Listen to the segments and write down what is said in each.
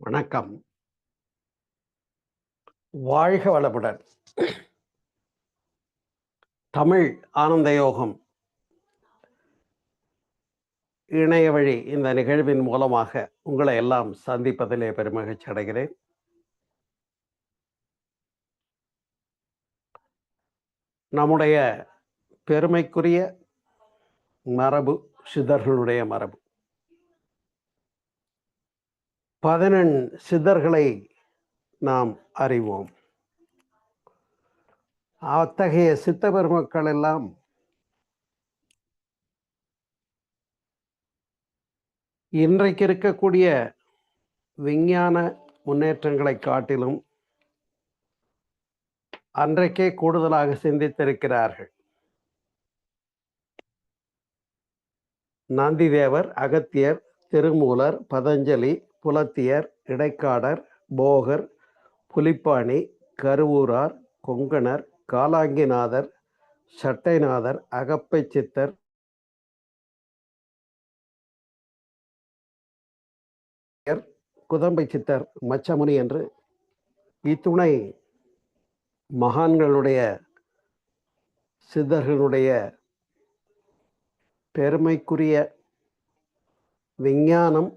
வணக்கம். வாழ்க வளமுடன். தமிழ் ஆனந்த யோகம் இணைய வழி இந்த நிகழ்வின் மூலமாக உங்களை எல்லாம் சந்திப்பதிலே பெருமகிழ்ச்சி அடைகிறேன். நம்முடைய பெருமைக்குரிய மரபு சித்தர்களுடைய மரபு. 11 சித்தர்களை நாம் அறிவோம். அத்தகைய சித்த பெருமக்கள் எல்லாம் இன்றைக்கு இருக்கக்கூடிய விஞ்ஞான முன்னேற்றங்களை காட்டிலும் அன்றைக்கே கூடுதலாக சிந்தித்திருக்கிறார்கள். நந்திதேவர், அகத்தியர், திருமூலர், பதஞ்சலி, புலத்தியர், இடைக்காடர், போகர், புலிப்பாணி, கருவூரார், கொங்கணர், காலாங்கிநாதர், சட்டைநாதர், அகப்பை சித்தர், குதம்பை சித்தர், மச்சமுனி என்று இத்துணை மகான்களுடைய சித்தர்களுடைய பெருமைக்குரிய விஞ்ஞானம்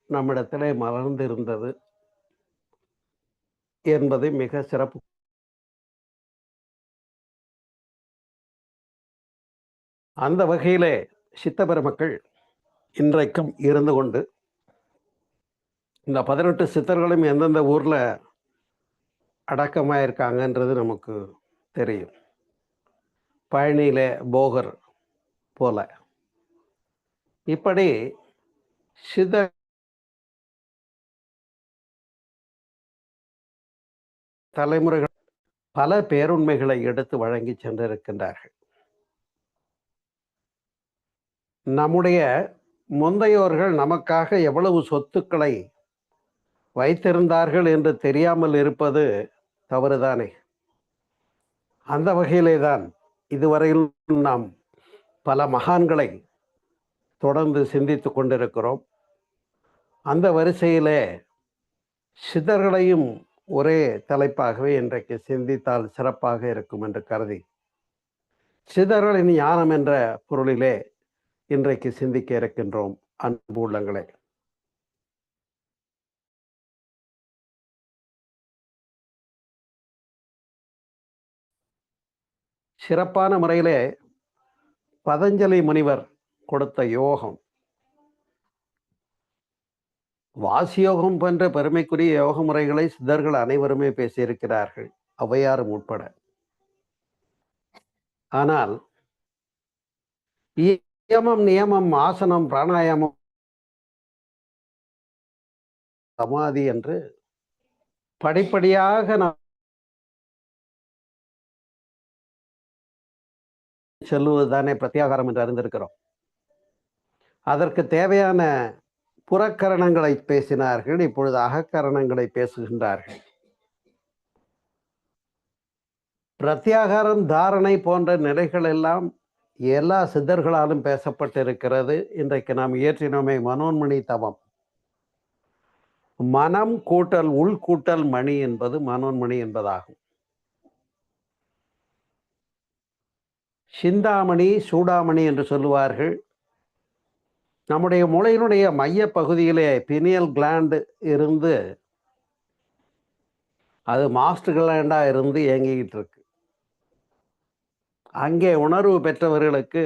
நம்மிடத்திலே மலர்ந்திருந்தது என்பது மிக சிறப்பு. அந்த வகையிலே சித்த பெருமக்கள் இன்றைக்கும் இருந்து கொண்டு இந்த 18 சித்தர்களும் எந்தெந்த ஊர்ல அடக்கமாயிருக்காங்கன்றது நமக்கு தெரியும். பழனியிலே போகர் போல இப்படி சித்த தலைமுறைகள் பல பேருண்மைகளை எடுத்து வழங்கி சென்றிருக்கின்றார்கள். நம்முடைய முந்தையோர்கள் நமக்காக எவ்வளவு சொத்துக்களை வைத்திருந்தார்கள் என்று தெரியாமல் இருப்பது தவறுதானே. அந்த வகையிலே தான் இதுவரையில் நாம் பல மகான்களை தொடர்ந்து சிந்தித்து கொண்டிருக்கிறோம். அந்த வரிசையிலே சித்தர்களையும் ஒரே தலைப்பாகவே இன்றைக்கு சிந்தித்தால் சிறப்பாக இருக்கும் என்று கருதி சித்தர்களின் ஞானம் என்ற பொருளிலே இன்றைக்கு சிந்திக்க இருக்கின்றோம். அன்பு உள்ளங்களே, சிறப்பான முறையிலே பதஞ்சலி முனிவர் கொடுத்த யோகம், வாசியோகம் போன்ற பெருமைக்குரிய யோக முறைகளை சித்தர்கள் அனைவருமே பேசியிருக்கிறார்கள், ஔவையாரும் உட்பட. ஆனால் யமம், நியமம், ஆசனம், பிராணாயாமம், சமாதி என்று படிப்படியாக நாம் செல்லுவதுதானே பிரத்யாகாரம் என்று அறிந்திருக்கிறோம். அதற்கு தேவையான புறக்கரணங்களை பேசினார்கள், இப்பொழுது அகக்கரணங்களை பேசுகின்றார்கள். பிரத்யாகாரம், தாரணை போன்ற நிலைகள் எல்லாம் எல்லா சித்தர்களாலும் பேசப்பட்டிருக்கிறது. இன்றைக்கு நாம் இயற்றினோமே மனோன்மணி தவம், மனம் கூட்டல் உள் கூட்டல் மணி என்பது மனோன்மணி என்பதாகும். சிந்தாமணி, சூடாமணி என்று சொல்லுவார்கள். நம்முடைய மூளையினுடைய மைய பகுதியிலே பினியல் கிளாண்ட் இருந்து அது மாஸ்டர் கிளாண்டா இருந்து இயங்கிக்கிட்டு இருக்கு. அங்கே உணர்வு பெற்றவர்களுக்கு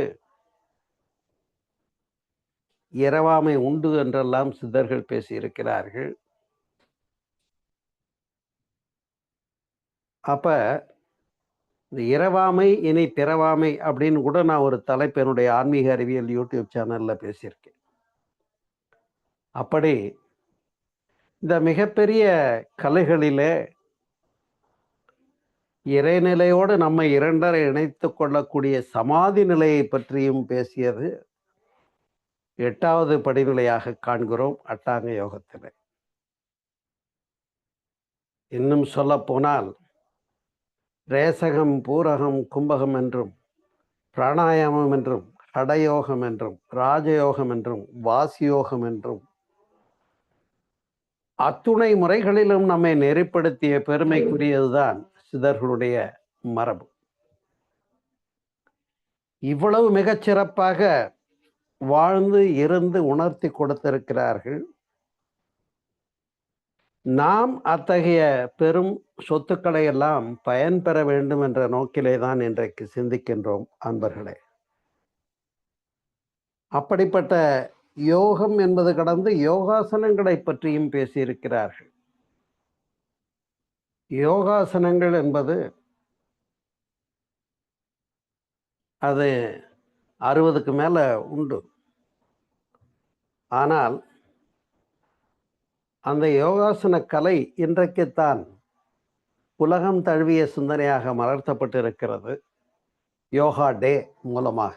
இரவாமை உண்டு என்றெல்லாம் சித்தர்கள் பேசியிருக்கிறார்கள். அப்ப இந்த இரவாமை இனி பிறவாமை அப்படின்னு கூட நான் ஒரு தலைப்பு என்னுடைய ஆன்மீக அறிவியல் யூடியூப் சேனல்ல பேசியிருக்கேன். அப்படி இந்த மிகப்பெரிய கலைகளிலே இறைநிலையோடு நம்மை இரண்டரை இணைத்து கொள்ளக்கூடிய சமாதி நிலையை பற்றியும் பேசியது 8வது படிநிலையாக காண்கிறோம் அட்டாங்க யோகத்தில். இன்னும் சொல்ல போனால் ரேசகம், பூரகம், கும்பகம் என்றும், பிராணாயாமம் என்றும், ஹடயோகம் என்றும், ராஜயோகம் என்றும், வாசியோகம் என்றும் அத்துணை முறைகளிலும் நம்மை நெறிப்படுத்திய பெருமைக்குரியதுதான் சித்தர்களுடைய மரபு. இவ்வளவு மிகச்சிறப்பாக வாழ்ந்து இருந்து உணர்த்தி கொடுத்திருக்கிறார்கள். நாம் அத்தகைய பெரும் சொத்துக்களை எல்லாம் பயன்பெற வேண்டும் என்ற நோக்கிலே தான் இன்றைக்கு சிந்திக்கின்றோம் அன்பர்களே. அப்படிப்பட்ட யோகம் என்பது கடந்து யோகாசனங்களை பற்றியும் பேசியிருக்கிறார்கள். யோகாசனங்கள் என்பது அது 60க்கு மேல உண்டு. ஆனால் அந்த யோகாசன கலை இன்றைக்குத்தான் உலகம் தழுவிய சிந்தனையாக மலர்த்தப்பட்டிருக்கிறது யோகா டே மூலமாக.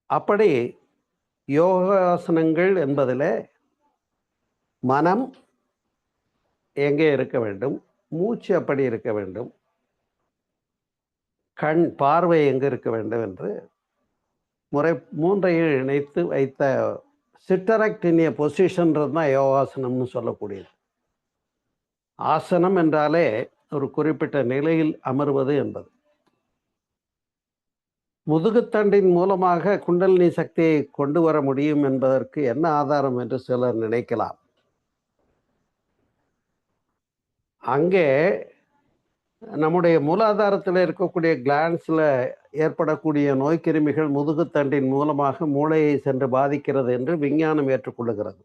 அப்படி யோகாசனங்கள் என்பதில் மனம் எங்கே இருக்க வேண்டும், மூச்சு அப்படி இருக்க வேண்டும், கண் பார்வை எங்கே இருக்க வேண்டும் என்று மூன்றையும் இணைத்து வைத்த சிட்டரக்ட் இன் ஏ பொசிஷன்றது தான் யோகாசனம்னு சொல்லக்கூடியது. ஆசனம் என்றாலே ஒரு குறிப்பிட்ட நிலையில் அமர்வது என்பது. முதுகுத்தண்டின் மூலமாக குண்டலினி சக்தியை கொண்டு வர முடியும் என்பதற்கு என்ன ஆதாரம் என்று சிலர் நினைக்கலாம். அங்கே நம்முடைய மூலாதாரத்தில் இருக்கக்கூடிய கிளான்ஸில் ஏற்படக்கூடிய நோய்க்கிருமிகள் முதுகுத்தண்டின் மூலமாக மூளையை சென்று பாதிக்கிறது என்று விஞ்ஞானம் ஏற்றுக்கொள்ளுகிறது.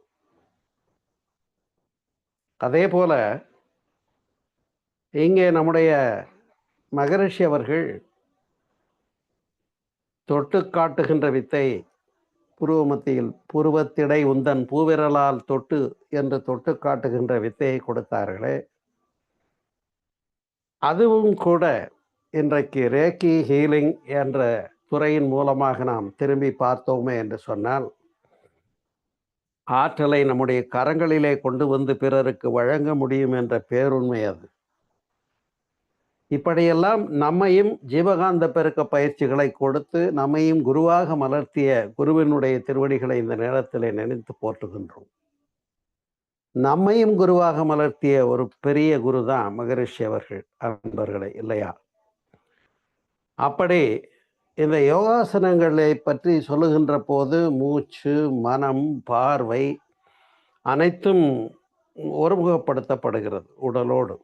அதே போல இங்கே நம்முடைய மகரிஷி அவர்கள் தொட்டு காட்டுகின்ற வித்தை புருவ மத்தியில் புருவத்திடை உந்தன் பூவிரலால் தொட்டு என்று தொட்டு காட்டுகின்ற வித்தையை கொடுத்தார்களே, அதுவும் கூட இன்றைக்கு ரேக்கி ஹீலிங் என்ற துறையின் மூலமாக நாம் திரும்பி பார்த்தோமே என்று சொன்னால், ஆற்றலை நம்முடைய கரங்களிலே கொண்டு வந்து பிறருக்கு வழங்க முடியும் என்ற பேருண்மை அது. இப்படியெல்லாம் நம்மையும் ஜீவகாந்த பெருக்க பயிற்சிகளை கொடுத்து நம்மையும் குருவாக மலர்த்திய குருவினுடைய திருவடிகளை இந்த நேரத்தில் நினைத்து போற்றுகின்றோம். நம்மையும் குருவாக மலர்த்திய ஒரு பெரிய குரு தான் மகரிஷி அவர்கள் அன்பர்களே, இல்லையா? அப்படி இந்த யோகாசனங்களை பற்றி சொல்லுகின்ற போது மூச்சு, மனம், பார்வை அனைத்தும் ஒருமுகப்படுத்தப்படுகிறது உடலோடு.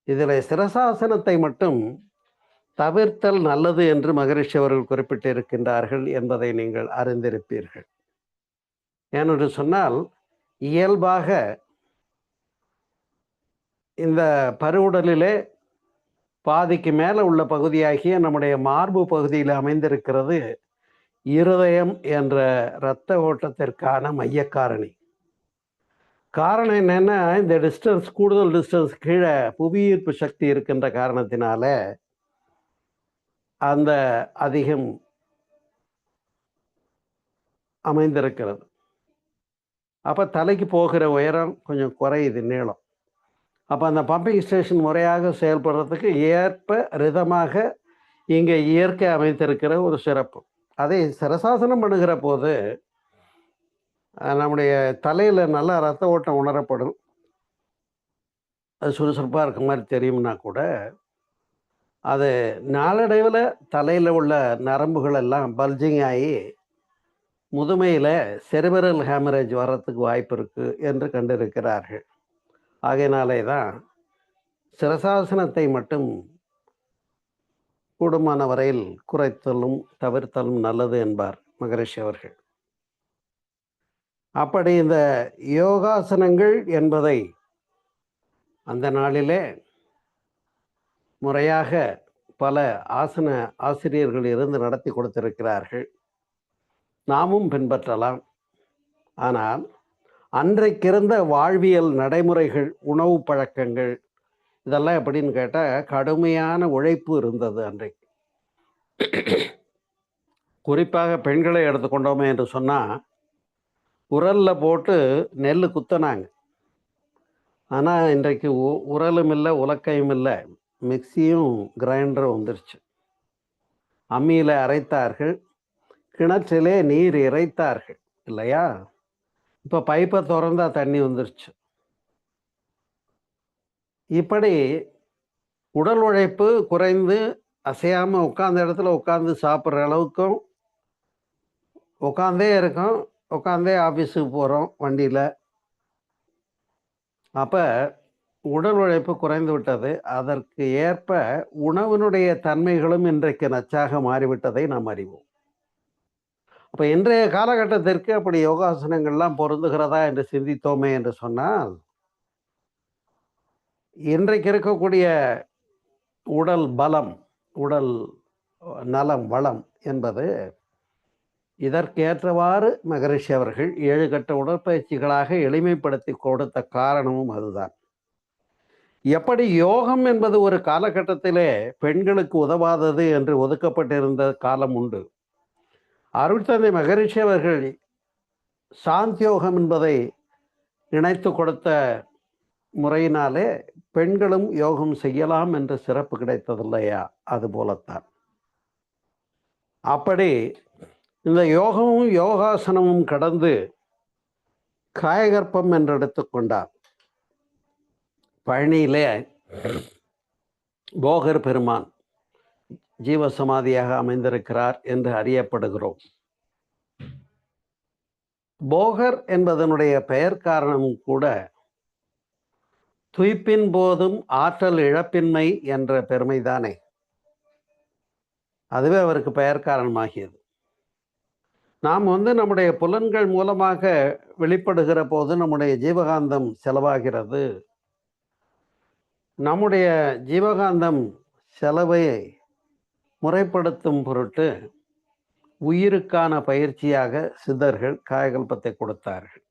இதில் சிரசாசனத்தை மட்டும் தவிர்த்தல் நல்லது என்று மகரிஷி அவர்கள் குறிப்பிட்டிருக்கின்றார்கள் என்பதை நீங்கள் அறிந்திருப்பீர்கள். ஏனென்று சொன்னால், இயல்பாக இந்த பருவுடலிலே பாதிக்கு மேலே உள்ள பகுதியாகிய நம்முடைய மார்பு பகுதியில் அமைந்திருக்கிறது இருதயம் என்ற இரத்த ஓட்டத்திற்கான மையக்காரணி. காரணம் என்னன்னா, இந்த டிஸ்டன்ஸ், கூடுதல் டிஸ்டன்ஸ் கீழே புவியீர்ப்பு சக்தி இருக்கின்ற காரணத்தினால அந்த அதிகம் அமைந்திருக்கிறது. அப்போ தலைக்கு போகிற உயரம் கொஞ்சம் குறையுது, நீளம். அப்போ அந்த பம்பிங் ஸ்டேஷன் முறையாக செயல்படுறதுக்கு ஏற்ப ரிதமாக இங்கே இயற்கை அமைத்திருக்கிற ஒரு சிறப்பு. அதை சிரசாசனம் பண்ணுகிற போது நம்முடைய தலையில் நல்லா ரத்த ஓட்டம் உணரப்படும். அது சுறுசுறுப்பாக இருக்க மாதிரி தெரியும்னா கூட அது நாளடைவில் தலையில் உள்ள நரம்புகள் எல்லாம் பல்ஜிங் ஆகி முதுமையில் செரிபரல் ஹேமரேஜ் வர்றதுக்கு வாய்ப்பு இருக்குது என்று கண்டிருக்கிறார்கள். ஆகையினாலே தான் சிரசாசனத்தை மட்டும் கூடுமான வரையில் குறைத்தலும் தவிர்த்தலும் நல்லது என்பார் மகரிஷி அவர்கள். அப்படி இந்த யோகாசனங்கள் என்பதை அந்த நாளிலே முறையாக பல ஆசன ஆசிரியர்கள் இருந்து நடத்தி கொடுத்திருக்கிறார்கள். நாமும் பின்பற்றலாம். ஆனால் அன்றைக்கிருந்த வாழ்வியல் நடைமுறைகள், உணவு பழக்கங்கள், இதெல்லாம் எப்படின்னு கேட்டால் கடுமையான உழைப்பு இருந்தது அன்றைக்கு. குறிப்பாக பெண்களை எடுத்துக்கொண்டோமே என்று சொன்னால், உரலில் போட்டு நெல் குத்தினாங்க. ஆனால் இன்றைக்கு உரலும் இல்லை, உலக்கையும் இல்லை, மிக்சியும் கிரைண்டரும் வந்துருச்சு. அம்மியில் அரைத்தார்கள், கிணற்றிலே நீர் இறைத்தார்கள் இல்லையா? இப்போ பைப்பை திறந்தா தண்ணி வந்துருச்சு. இப்படி உடல் உழைப்பு குறைந்து அசையாமல் உட்கார்ந்த இடத்துல உட்காந்து சாப்பிட்ற அளவுக்கும் உட்காந்தே இருக்கோம், உட்காந்தே ஆஃபீஸுக்கு போகிறோம் வண்டியில். அப்போ உடல் உழைப்பு குறைந்து விட்டது. அதற்கு ஏற்ப உணவினுடைய தன்மைகளும் இன்றைக்கு நச்சாக மாறிவிட்டதை நாம் அறிவோம். அப்போ இன்றைய காலகட்டத்திற்கு அப்படி யோகாசனங்கள்லாம் பொருந்துகிறதா என்று சிந்தித்தோமே என்று சொன்னால், இன்றைக்கு இருக்கக்கூடிய உடல் பலம், உடல் நலம், வளம் என்பது இதற்கேற்றவாறு மகரிஷி அவர்கள் 7 கட்ட உடற்பயிற்சிகளாக எளிமைப்படுத்தி கொடுத்த காரணமும் அதுதான். எப்படி யோகம் என்பது ஒரு காலகட்டத்திலே பெண்களுக்கு உதவாதது என்று ஒதுக்கப்பட்டிருந்த காலம் உண்டு. அருட்தந்தை மகரிஷி அவர்கள் சாந்தியோகம் என்பதை இணைத்து கொடுத்த முறையினாலே பெண்களும் யோகம் செய்யலாம் என்ற சிறப்பு கிடைத்ததில்லையா? அது போலத்தான். அப்படி இந்த யோகமும் யோகாசனமும் கடந்து காயகற்பம் என்று எடுத்துக்கொண்டார். பழனியிலே போகர் பெருமான் ஜீவசமாதியாக அமைந்திருக்கிறார் என்று அறியப்படுகிறோம். போகர் என்பதனுடைய பெயர் காரணமும் கூட துய்ப்பின் போதும் ஆற்றல் இழப்பின்மை என்ற பெருமைதானே. அதுவே அவருக்கு பெயர் காரணமாகியது. நாம் நம்முடைய புலன்கள் மூலமாக வெளிப்படுகிற போது நம்முடைய ஜீவகாந்தம் செலவாகிறது. நம்முடைய ஜீவகாந்தம் செலவை முறைப்படுத்தும் பொருட்டு உயிருக்கான பயிற்சியாக சித்தர்கள் காயகல்பத்தை கொடுத்தார்கள்.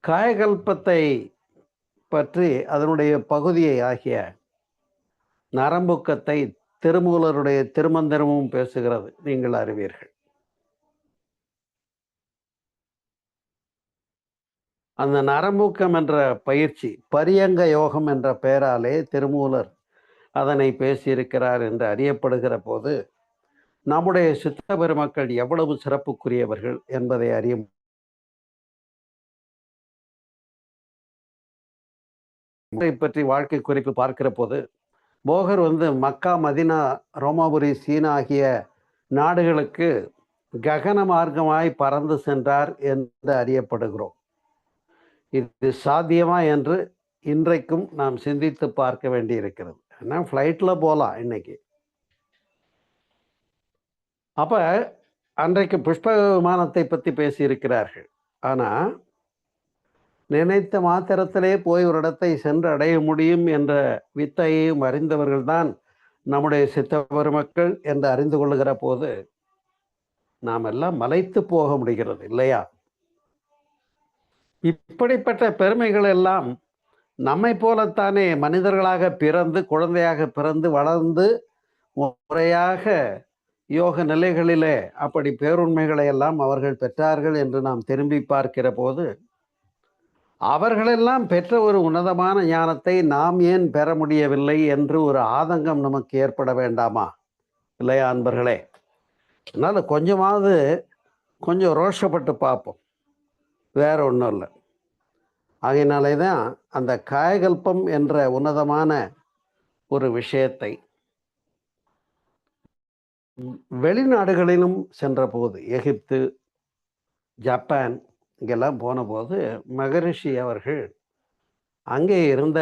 காயகல்பத்தை பற்றி அதனுடைய பகுதியை ஆகிய நரம்புக்கத்தை திருமூலருடைய திருமந்திரமும் பேசுகிறது, நீங்கள் அறிவீர்கள். அந்த நரம்பூக்கம் என்ற பயிற்சி பரியங்க யோகம் என்ற பெயராலே திருமூலர் அதனை பேசியிருக்கிறார் என்று அறியப்படுகிற போது நம்முடைய சித்த பெருமக்கள் எவ்வளவு சிறப்புக்குரியவர்கள் என்பதை அறியும் பற்றி வாழ்க்கை குறிப்பு பார்க்கிற போது போகர் மக்கா, மதினா, ரோமாபுரி, சீனா ஆகிய நாடுகளுக்கு ககன மார்க்கமாய் பறந்து சென்றார் என்று அறியப்படுகிறோம். இது சாத்தியமா என்று இன்றைக்கும் நாம் சிந்தித்து பார்க்க வேண்டி இருக்கிறது. ஏன்னா ஃப்ளைட்டில் போகலாம் இன்னைக்கு. அப்போ அன்றைக்கு புஷ்ப விமானத்தை பற்றி பேசியிருக்கிறார்கள். ஆனால் நினைத்த மாத்திரத்திலே போய் ஒரு இடத்தை சென்று அடைய முடியும் என்ற வித்தையையும் அறிந்தவர்கள்தான் நம்முடைய சித்த பெருமக்கள் என்று அறிந்து கொள்ளுகிற போது நாம் எல்லாம் மலைத்து போக முடிகிறது இல்லையா? இப்படிப்பட்ட பெருமைகள் எல்லாம் நம்மை போலத்தானே மனிதர்களாக பிறந்து, குழந்தையாக பிறந்து வளர்ந்து முறையாக யோக நிலைகளிலே அப்படி பேருண்மைகளை எல்லாம் அவர்கள் பெற்றார்கள் என்று நாம் திரும்பி பார்க்கிற போது அவர்களெல்லாம் பெற்ற ஒரு உன்னதமான ஞானத்தை நாம் ஏன் பெற முடியவில்லை என்று ஒரு ஆதங்கம் நமக்கு ஏற்பட வேண்டாமா? இல்லையா அன்பர்களே? அதனால் கொஞ்சம் ரோஷப்பட்டு பார்ப்போம், வேற ஒன்றும் இல்லை. ஆகையினாலே தான் அந்த காயகல்பம் என்ற உன்னதமான ஒரு விஷயத்தை வெளிநாடுகளிலும் சென்ற போது, எகிப்து, ஜப்பான் இங்கெல்லாம் போன போது மகரிஷி அவர்கள் அங்கே இருந்த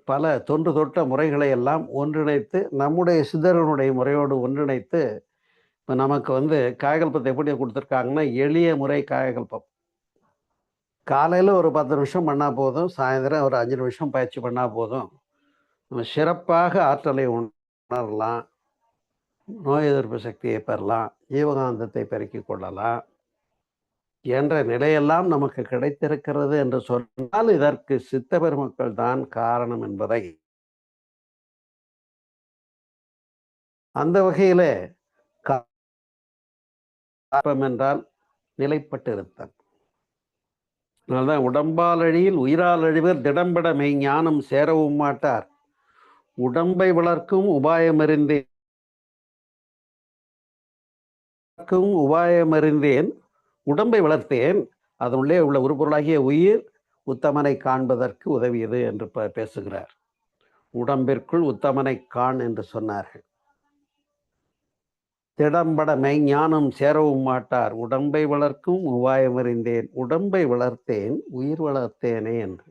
பல தொன்று தொட்ட முறைகளை எல்லாம் ஒன்றிணைத்து நம்முடைய சித்தர்களுடைய முறையோடு ஒன்றிணைத்து இப்போ நமக்கு காயகல்பத்தை எப்படி கொடுத்துருக்காங்கன்னா, எளிய முறை காயகல்பம். காலையில் ஒரு 10 நிமிஷம் பண்ணால் போதும், சாயந்தரம் ஒரு 5 நிமிஷம் பயிற்சி பண்ணால் போதும், நம்ம சிறப்பாக ஆற்றலை உணரலாம், நோய் எதிர்ப்பு சக்தியை பெறலாம், ஜீவகாந்தத்தை பெருக்கிக் கொள்ளலாம் என்ற நிலையெல்லாம் நமக்கு கிடைத்திருக்கிறது என்று சொன்னால் இதற்கு சித்த பெருமக்கள் தான் காரணம் என்பதை அந்த வகையிலே காரணம் என்றால் நிலைப்பட்டிருத்தல். அதனால்தான் உடம்பால் அழியில் உயிரால் அழிவர் திடம்பட மெய் ஞானம் சேரவும் மாட்டார், உடம்பை வளர்க்கும் உபாயமறிந்து வளர்க்கும் உபாயம் அறிந்தேன், உடம்பை வளர்த்தேன், அதனுள்ளே உள்ள உருப்பொருளாகிய உயிர் உத்தமனை காண்பதற்கு உதவியது என்று பேசுகிறார். உடம்பிற்குள் உத்தமனை காண் என்று சொன்னார்கள். திடம்பட மெய்ஞானம் சேரவும் மாட்டார், உடம்பை வளர்க்கும் உபாயம் அறிந்தேன், உடம்பை வளர்த்தேன், உயிர் வளர்த்தேனே என்று.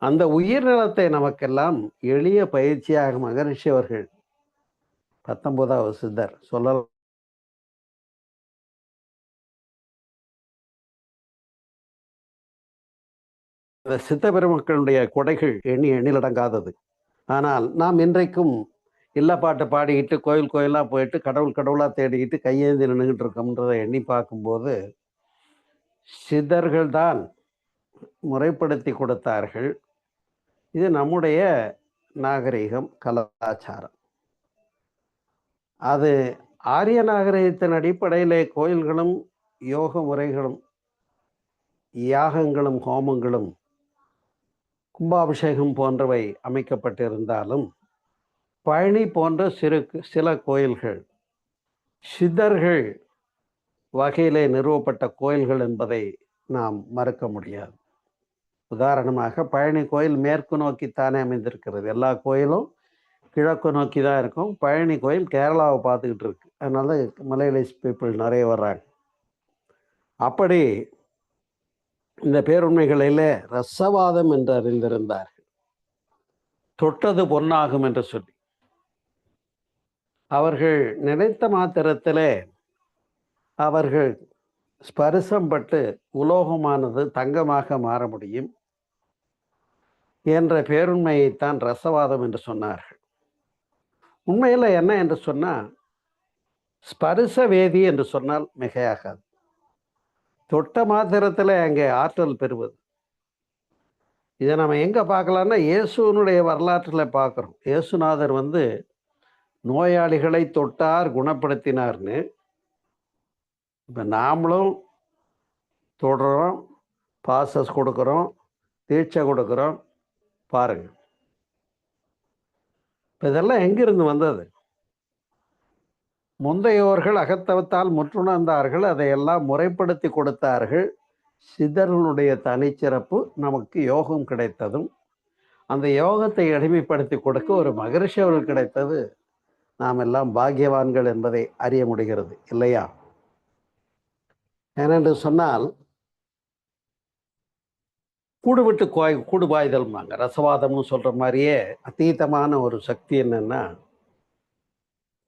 அந்த உயிர் நலத்தை நமக்கெல்லாம் எளிய பயிற்சியாக மகரிஷி அவர்கள் 19வது சித்தர் சொல்லலாம். சித்த பெருமக்களுடைய கொடைகள் எண்ணிலடங்காதது. ஆனால் நாம் இன்றைக்கும் இல்ல பாட்டு பாடிக்கிட்டு கோயில் கோயிலாக போயிட்டு கடவுளாக தேடிக்கிட்டு கையேந்தி நின்றுகிட்டு இருக்கோம்ன்றதை எண்ணி பார்க்கும்போது சித்தர்கள் தான் முறைப்படுத்தி கொடுத்தார்கள். இது நம்முடைய நாகரிகம், கலாச்சாரம். அது ஆரிய நாகரிகத்தின் அடிப்படையிலே கோயில்களும் யோக முறைகளும் யாகங்களும் ஹோமங்களும் கும்பாபிஷேகம் போன்றவை அமைக்கப்பட்டிருந்தாலும் பழனி போன்ற சில கோயில்கள் சித்தர்கள் வகையிலே நிறுவப்பட்ட கோயில்கள் என்பதை நாம் மறுக்க முடியாது. உதாரணமாக பழனி கோயில் மேற்கு நோக்கித்தானே அமைந்திருக்கிறது. எல்லா கோயிலும் கிழக்கு நோக்கி தான் இருக்கும். பழனி கோயில் கேரளாவை பார்த்துக்கிட்டு இருக்கு. அதனால மலையாளிஸ் பீப்புள் நிறைய வர்றாங்க. அப்படி இந்த பேருண்மைகளிலே ரசவாதம் என்று அறிந்திருந்தார்கள். தொட்டது பொன்னாகும் என்று சொல்லி அவர்கள் நினைத்த மாத்திரத்திலே அவர்கள் ஸ்பரிசம் பட்டு உலோகமானது தங்கமாக மாற முடியும் என்ற பேருண்மையைத்தான் ரசவாதம் என்று சொன்னார்கள். உண்மையில் என்ன என்று சொன்னால் ஸ்பரிச வேதி என்று சொன்னால் மிகையாகாது. தொட்ட மாத்திரத்தில் அங்கே ஆற்றல் பெறுவது. இதை நம்ம எங்கே பார்க்கலான்னா இயேசுனுடைய வரலாற்றில் பார்க்குறோம். இயேசுநாதர் நோயாளிகளை தொட்டார், குணப்படுத்தினார்னு. இப்போ நாமளும் தொடுறோம், பாசஸ் கொடுக்குறோம், தீட்சை கொடுக்குறோம். பாருங்கள், இப்போ இதெல்லாம் எங்கிருந்து வந்தது? முந்தையோர்கள் அகத்தவத்தால் முற்றுணர்ந்தார்கள், அதையெல்லாம் முறைப்படுத்தி கொடுத்தார்கள். சித்தர்களுடைய தனிச்சிறப்பு நமக்கு யோகம் கிடைத்ததும் அந்த யோகத்தை எளிமைப்படுத்தி கொடுக்க ஒரு மகரிஷி அவர்கள் கிடைத்தது நாம் எல்லாம் பாக்கியவான்கள் என்பதை அறிய முடிகிறது இல்லையா? ஏனென்று சொன்னால் கூடு விட்டு கூடு பாய்தல்மாங்க. ரசவாதம்னு சொல்கிற மாதிரியே அதீதமான ஒரு சக்தி என்னன்னா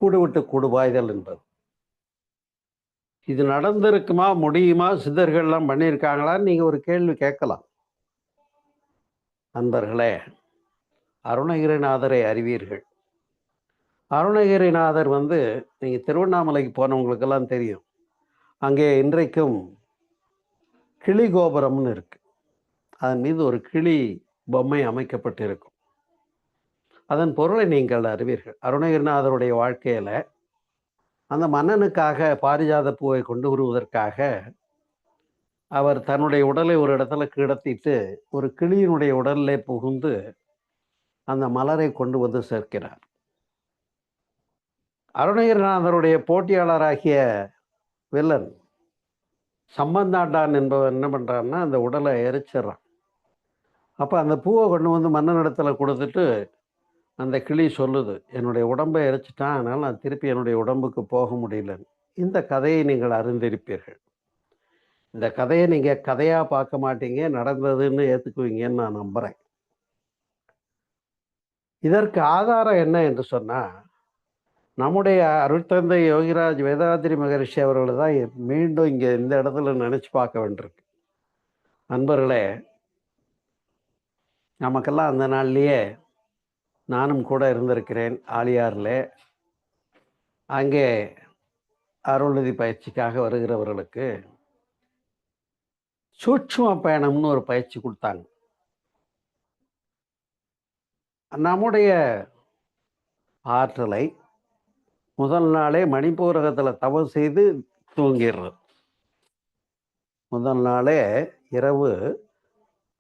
கூடு விட்டு கூடு பாய்தல் என்பது. இது நடந்திருக்குமா, முடியுமா, சித்தர்கள்லாம் பண்ணியிருக்காங்களான்னு நீங்கள் ஒரு கேள்வி கேட்கலாம். நண்பர்களே, அருணகிரிநாதரை அறிவீர்கள். அருணகிரிநாதர் நீங்கள் திருவண்ணாமலைக்கு போனவங்களுக்கெல்லாம் தெரியும். அங்கே இன்றைக்கும் கிளி கோபுரம்னு இருக்கு. அதன் மீது ஒரு கிளி பொம்மை அமைக்கப்பட்டிருக்கும். அதன் பொருளை நீங்கள் அறிவீர்கள். அருணகிரிநாதருடைய வாழ்க்கையில் அந்த மன்னனுக்காக பாரிஜாத பூவை கொண்டு வருவதற்காக அவர் தன்னுடைய உடலை ஒரு இடத்துல கிடத்திட்டு ஒரு கிளியினுடைய உடலிலே புகுந்து அந்த மலரை கொண்டு வந்து சேர்க்கிறார். அருணகிரிநாதருடைய போட்டியாளராகிய வில்லன் சம்பந்தாண்டான் என்பவன் என்ன பண்ணுறான்னா அந்த உடலை எரிச்சிட்றான். அப்போ அந்த பூவை கொண்டு வந்து மன்னனிடத்தில் கொடுத்துட்டு அந்த கிளி சொல்லுது, என்னுடைய உடம்பை எரிச்சிட்டான், அதனால் நான் திருப்பி என்னுடைய உடம்புக்கு போக முடியலன்னு. இந்த கதையை நீங்கள் அறிந்திருப்பீர்கள். இந்த கதையை நீங்கள் கதையாக பார்க்க மாட்டீங்க, நடந்ததுன்னு ஏற்றுக்குவீங்கன்னு நான் நம்புகிறேன். இதற்கு ஆதாரம் என்ன என்று சொன்னால் நம்முடைய அருட்தந்தை யோகிராஜ் வேதாத்ரி மகரிஷி அவர்கள் தான் மீண்டும் இங்கே இந்த இடத்துல நினச்சி பார்க்க வேண்டியிருக்கு. நண்பர்களே, நமக்கெல்லாம் அந்த நாள்லேயே நானும் கூட இருந்திருக்கிறேன் ஆலியாரில். அங்கே அருள்நிதி பயிற்சிக்காக வருகிறவர்களுக்கு சூட்சும பயணம்னு ஒரு பயிற்சி கொடுத்தாங்க. நம்முடைய ஆற்றலை முதல் நாளே மணிப்பூரகத்தில் தவம் செய்து தூங்கிடுறது. முதல் நாளே இரவு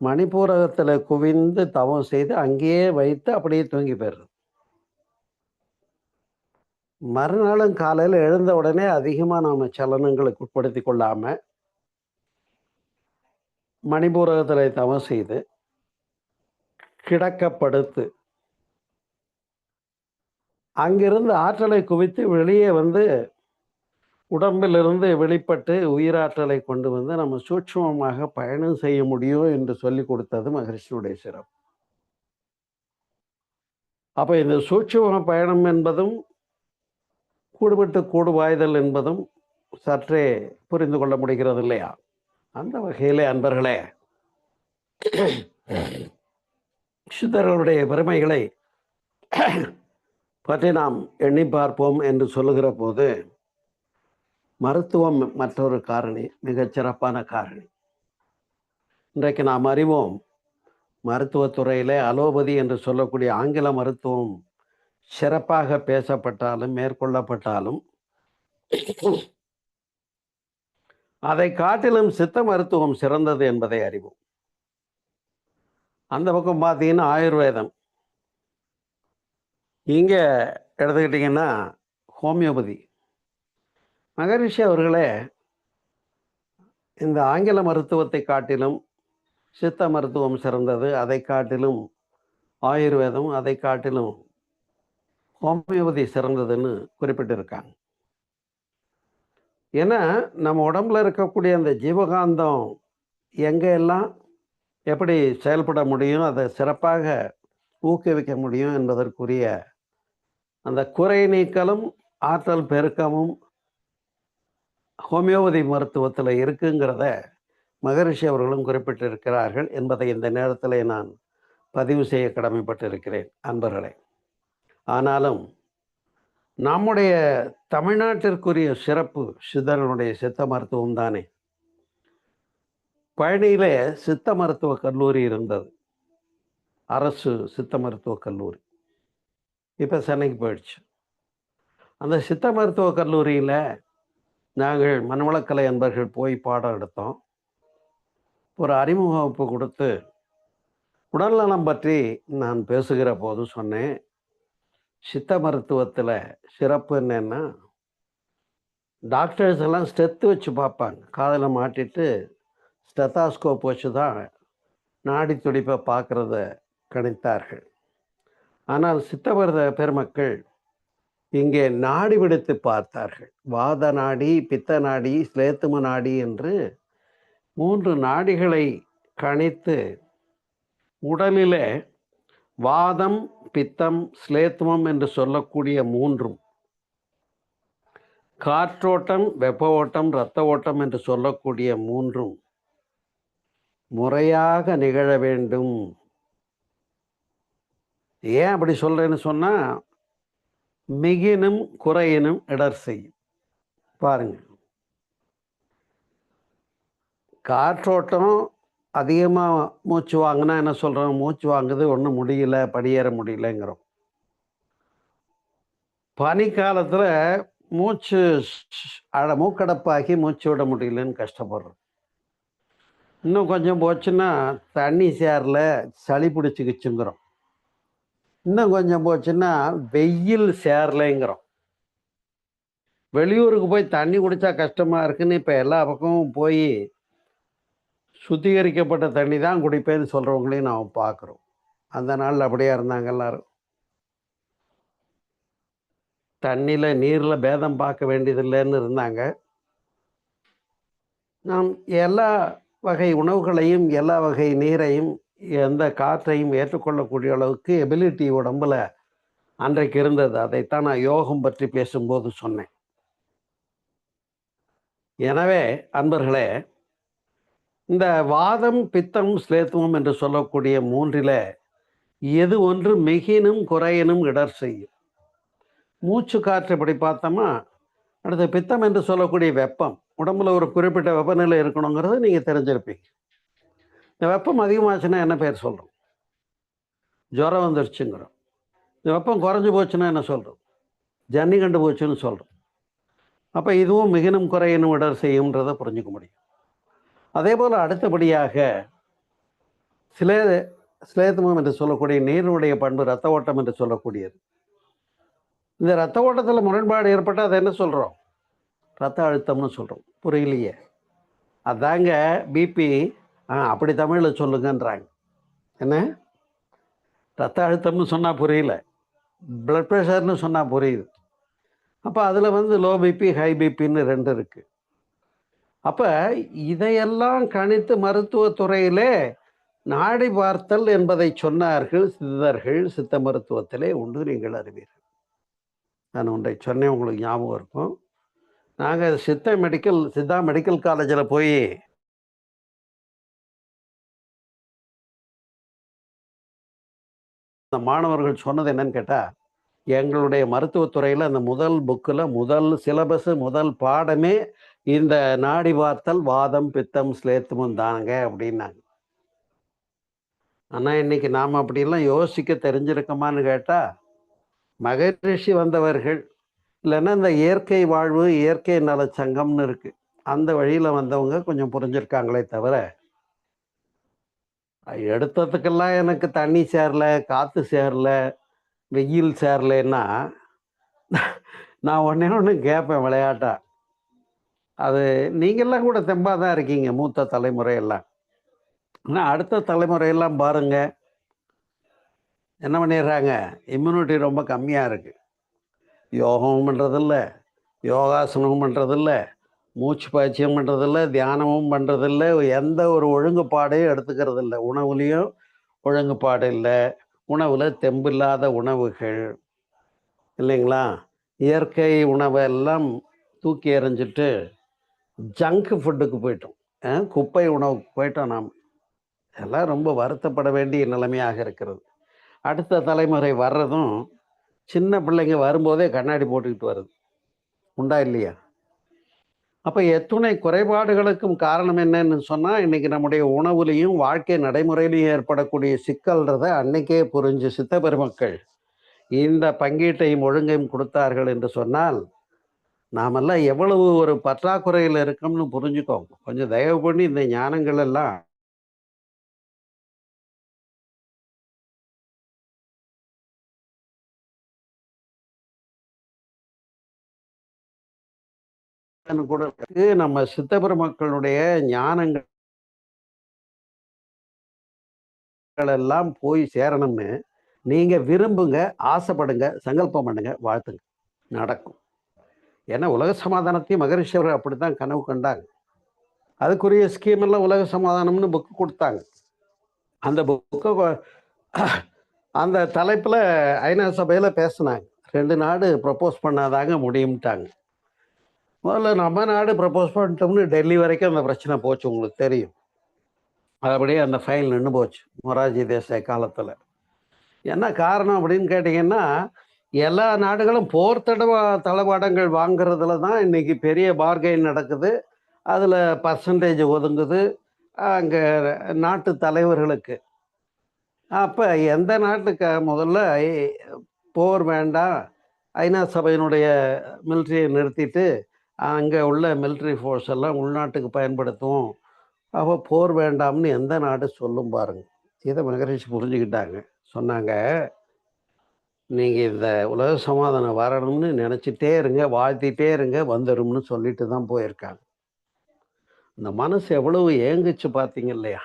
மணிப்பூரகத்தில் குவிந்து தவம் செய்து அங்கேயே வைத்து அப்படியே தூங்கி போயிடுறது. மறுநாளும் காலையில் எழுந்த உடனே அதிகமாக நாம் சலனங்களுக்கு உட்படுத்தி கொள்ளாமல் மணிபூரகத்தில் தவம் செய்து கிடக்கப்படுத்து அங்கிருந்து ஆற்றலை குவித்து வெளியே வந்து உடம்பிலிருந்து வெளிப்பட்டு உயிராற்றலை கொண்டு வந்து நம்ம சூட்சுமமாக பயணம் செய்ய முடியும் என்று சொல்லி கொடுத்தது மகரிஷியுடைய சிறப்பு. அப்போ இந்த சூட்சும பயணம் என்பதும் கூடுபட்டு கூடு வாய்தல் என்பதும் சற்றே புரிந்து கொள்ள முடிகிறது இல்லையா? அந்த வகையிலே அன்பர்களே, சித்தர்களுடைய பெருமைகளை பற்றி நாம் எண்ணி பார்ப்போம் என்று சொல்லுகிற போது மருத்துவம் மற்றொரு காரணி, மிகச்சிறப்பான காரணி. இன்றைக்கு நாம் அறிவோம், மருத்துவத்துறையிலே அலோபதி என்று சொல்லக்கூடிய ஆங்கில மருத்துவம் சிறப்பாக பேசப்பட்டாலும் மேற்கொள்ளப்பட்டாலும் அதை காட்டிலும் சித்த மருத்துவம் சிறந்தது என்பதை அறிவோம். அந்த பக்கம் பார்த்தீங்கன்னா ஆயுர்வேதம், இங்கே எடுத்துக்கிட்டிங்கன்னா ஹோமியோபதி. மகரிஷி அவர்களே இந்த ஆங்கில மருத்துவத்தை காட்டிலும் சித்த மருத்துவம் சிறந்தது, அதை காட்டிலும் ஆயுர்வேதம், அதை காட்டிலும் ஹோமியோபதி சிறந்ததுன்னு குறிப்பிட்டிருக்காங்க. ஏன்னா நம்ம உடம்புல இருக்கக்கூடிய அந்த ஜீவகாந்தம் எங்கெல்லாம் எப்படி செயல்பட முடியும், அதை சிறப்பாக ஊக்குவிக்க முடியும் என்பதற்குரிய அந்த குறை நீக்கலும் ஆற்றல் பெருக்கமும் ஹோமியோபதி மருத்துவத்தில் இருக்குங்கிறத மகரிஷி அவர்களும் குறிப்பிட்டிருக்கிறார்கள் என்பதை இந்த நேரத்தில் நான் பதிவு செய்ய கடமைப்பட்டிருக்கிறேன் அன்பர்களே. ஆனாலும் நம்முடைய தமிழ்நாட்டிற்குரிய சிறப்பு சித்தர்களுடைய சித்த மருத்துவம் தானே. பழனியிலே சித்த மருத்துவ கல்லூரி இருந்தது, அரசு சித்த மருத்துவ கல்லூரி. இப்போ சென்னைக்கு போயிடுச்சு. அந்த சித்த மருத்துவ கல்லூரியில் நாங்கள் மனவளக்கலை அன்பர்கள் போய் பாடம் எடுத்தோம். ஒரு அறிமுக வகுப்பு கொடுத்து உடல்நலம் பற்றி நான் பேசுகிற போது சொன்னேன், சித்த மருத்துவத்தில் சிறப்பு என்னன்னா, டாக்டர்ஸ் எல்லாம் ஸ்டெத்து வச்சு பார்ப்பாங்க, காதில் மாட்டிட்டு ஸ்டெத்தாஸ்கோப் வச்சு தான் நாடி துடிப்பை பார்க்குறத கணித்தார்கள். ஆனால் சித்த மருத்துவ பெருமக்கள் இங்கே நாடி பிடித்து பார்த்தார்கள். வாத நாடி, பித்த நாடி, ஸ்லேத்தும நாடி என்று 3 நாடிகளை கணித்து உடலிலே வாதம், பித்தம், ஸ்லேத்துமம் என்று சொல்லக்கூடிய 3ம், காற்றோட்டம், வெப்ப ஓட்டம், இரத்த ஓட்டம் என்று சொல்லக்கூடிய 3ம் முறையாக நிகழ வேண்டும். ஏன் அப்படி சொல்றேன்னு சொன்னா, மிகினும் குறையினும் இடர் செய்யும். பாருங்க, காற்றோட்டம் அதிகமாக மூச்சு வாங்கினா என்ன சொல்கிறோம்? மூச்சு வாங்குது, ஒன்றும் முடியல, படியேற முடியலங்கிறோம். பனிக்காலத்தில் மூச்சு மூக்கடப்பாகி மூச்சு விட முடியலன்னு கஷ்டப்படுறோம். இன்னும் கொஞ்சம் போச்சுன்னா தண்ணி சேரில் சளி பிடிச்சிக்கிச்சுங்கிறோம். இன்னும் கொஞ்சம் போச்சுன்னா வெயில் சேரலைங்கிறோம். வெளியூருக்கு போய் தண்ணி குடித்தா கஷ்டமாக இருக்குன்னு இப்போ எல்லா பக்கமும் போய் சுத்திகரிக்கப்பட்ட தண்ணி தான் குடிப்பேன்னு சொல்கிறவங்களையும் நாம் பார்க்குறோம். அந்த நாளில் அப்படியே இருந்தாங்க எல்லாரும். தண்ணியில் நீரில் பேதம் பார்க்க வேண்டியதில்லைன்னு இருந்தாங்க. நாம் எல்லா வகை உணவுகளையும், எல்லா வகை நீரையும், எந்த காற்றையும் ஏற்றுக்கொள்ளக்கூடிய அளவுக்கு எபிலிட்டி உடம்புல அன்றைக்கு இருந்தது. அதைத்தான் நான் யோகம் பற்றி பேசும்போது சொன்னேன். எனவே அன்பர்களே, இந்த வாதம், பித்தம், ஸ்லேத்துவம் என்று சொல்லக்கூடிய 3ல் எது ஒன்று மிகினும் குறையினும் இடர் செய்யும். மூச்சு காற்று எப்படி பார்த்தோமா, அடுத்து பித்தம் என்று சொல்லக்கூடிய வெப்பம், உடம்புல ஒரு குறிப்பிட்ட வெப்பநிலை இருக்கணுங்கிறது நீங்கள் தெரிஞ்சிருப்பீங்க. இந்த வெப்பம் அதிகமாச்சுன்னா என்ன பேர் சொல்கிறோம்? ஜுரம் வந்துருச்சுங்கிறோம். இந்த வெப்பம் குறைஞ்சி போச்சுன்னா என்ன சொல்கிறோம்? ஜன்னி கண்டு போச்சுன்னு சொல்கிறோம். அப்போ இதுவும் மிகினும் குறையினும் இடர் செய்யும்ன்றதை புரிஞ்சுக்க முடியும். அதே போல் அடுத்தபடியாக ஸ்லேத்துமம் என்று சொல்லக்கூடிய நீருடைய பண்பு, இரத்த ஓட்டம் என்று சொல்லக்கூடியது. இந்த ரத்த ஓட்டத்தில் முரண்பாடு ஏற்பட்டால் அதை என்ன சொல்கிறோம்? ரத்த அழுத்தம்னு சொல்கிறோம். புரியலையே. அதாங்க பிபி. அப்படி தமிழில் சொல்லுங்கன்றாங்க. என்ன? ரத்த அழுத்தம்னு சொன்னால் புரியல, பிளட் ப்ரெஷர்னு சொன்னால் புரியுது. அப்போ அதில் வந்து லோ பிபி, ஹை பிபின்னு 2 இருக்குது. அப்போ இதையெல்லாம் கணித்து மருத்துவத்துறையிலே நாடி பார்த்தல் என்பதை சொன்னார்கள் சித்தர்கள். சித்த மருத்துவத்திலே உண்டு, நீங்கள் அறிவீர்கள். நான் ஒன்றை சொன்னேன், உங்களுக்கு ஞாபகம் இருக்கும். நாங்கள் சித்தா மெடிக்கல் காலேஜில் போய் அந்த மாணவர்கள் சொன்னது என்னன்னு கேட்டால், எங்களுடைய மருத்துவத்துறையில் அந்த முதல் புக்கில் முதல் சிலபஸ் முதல் பாடமே இந்த நாடி பார்த்தல், வாதம், பித்தம், ஸ்லேத்துமும் தானுங்க அப்படின்னாங்க. ஆனால் இன்னைக்கு நாம் அப்படிலாம் யோசிக்க தெரிஞ்சிருக்கோமான்னு கேட்டால், மகரிஷி வந்தவர்கள் இல்லைன்னா இந்த இயற்கை வாழ்வு, இயற்கை நல சங்கம்னு இருக்குது, அந்த வழியில் வந்தவங்க கொஞ்சம் புரிஞ்சிருக்காங்களே தவிர, எடுத்ததுக்கெல்லாம் எனக்கு தண்ணி சேரல, காற்று சேரல, வெயில் சேரலைன்னா நான் ஒன்று கேட்பேன் விளையாட்டா. அது நீங்கள்லாம் கூட தெம்பாக தான் இருக்கீங்க, மூத்த தலைமுறையெல்லாம். ஆனால் அடுத்த தலைமுறையெல்லாம் பாருங்க, என்ன பண்ணிடுறாங்க, இம்யூனிட்டி ரொம்ப கம்மியாக இருக்குது. யோகமும் பண்ணுறதில்ல, யோகாசனமும் பண்ணுறதில்ல, மூச்சு பயிற்சியும் பண்ணுறதில்ல, தியானமும் பண்ணுறதில்ல, எந்த ஒரு ஒழுங்குபாடையும் எடுத்துக்கிறது இல்லை. உணவுலேயும் ஒழுங்குபாடு இல்லை, உணவில் தெம்பு இல்லாத உணவுகள் இல்லைங்களா. இயற்கை உணவை எல்லாம் தூக்கி எறிஞ்சிட்டு ஜங்க் ஃபுட்டுக்கு போயிட்டோம், குப்பை உணவுக்கு போயிட்டோம் நாம். எல்லாம் ரொம்ப வருத்தப்பட வேண்டிய நிலைமையாக இருக்கிறது. அடுத்த தலைமுறை வர்றதும் சின்ன பிள்ளைங்க வரும்போதே கண்ணாடி போட்டுக்கிட்டு வருது, உண்டா இல்லையா? அப்போ எத்துணை குறைபாடுகளுக்கும் காரணம் என்னன்னு சொன்னால், இன்றைக்கி நம்முடைய உணவுலையும் வாழ்க்கை நடைமுறையிலையும் ஏற்படக்கூடிய சிக்கல்ன்றதை அன்னைக்கே புரிஞ்சு சித்த பெருமக்கள் இந்த பங்கீட்டையும் ஒழுங்கையும் கொடுத்தார்கள் என்று சொன்னால், நாமெல்லாம் எவ்வளவு ஒரு பற்றாக்குறையில் இருக்கோம்னு புரிஞ்சுக்கோங்க. கொஞ்சம் தயவு பண்ணி இந்த ஞானங்கள் எல்லாம் கூட நம்ம சித்த பெருமக்களுடைய ஞானங்கள் எல்லாம் போய் சேரணும்னு நீங்க விரும்புங்க, ஆசைப்படுங்க, சங்கல்பம் பண்ணுங்க, வாழ்த்துங்க, நடக்கும். ஏன்னா உலக சமாதானத்தையும் மகரிஷி அவர்கள் அப்படித்தான் கனவு கண்டாங்க. அதுக்குரிய ஸ்கீம் எல்லாம் உலக சமாதானம்னு புக்கு கொடுத்தாங்க. அந்த புக்கை அந்த தலைப்பில் ஐநா சபையில் பேசினாங்க. 2 நாடு ப்ரப்போஸ் பண்ணாதாங்க முடியும்ட்டாங்க. முதல்ல நம்ம நாடு ப்ரப்போஸ் பண்ணிட்டோம்னு டெல்லி வரைக்கும் அந்த பிரச்சனை போச்சு, உங்களுக்கு தெரியும். அதுபடியே அந்த ஃபைல் நின்று போச்சு மொரார்ஜி தேசாய் காலத்தில். என்ன காரணம் அப்படின்னு கேட்டிங்கன்னா, எல்லா நாடுகளும் போர் தளவாடங்கள் வாங்குறதுல தான் இன்னைக்கு பெரிய பார்கெயின் நடக்குது. அதில் பர்சன்டேஜ் ஒதுங்குது அங்கே நாட்டு தலைவர்களுக்கு. அப்போ எந்த நாட்டுக்கு முதல்ல போர் வேண்டாம், ஐநா சபையினுடைய மிலிட்ரியை நிறுத்திட்டு அங்கே உள்ள மிலிட்ரி ஃபோர்ஸ் எல்லாம் உள்நாட்டுக்கு பயன்படுத்துவோம், அப்போ போர் வேண்டாம்னு எந்த நாடு சொல்லும் பாருங்க. இதை மகரிஷி புரிஞ்சுக்கிட்டாங்க. சொன்னாங்க, நீங்கள் இந்த உலக சமாதானம் வரணும்னு நினச்சிட்டே இருங்க, வாழ்த்திட்டே இருங்க, வந்துடும்னு சொல்லிட்டு தான் போயிருக்காங்க. இந்த மனசு எவ்வளவு ஏங்குச்சு பார்த்தீங்க இல்லையா?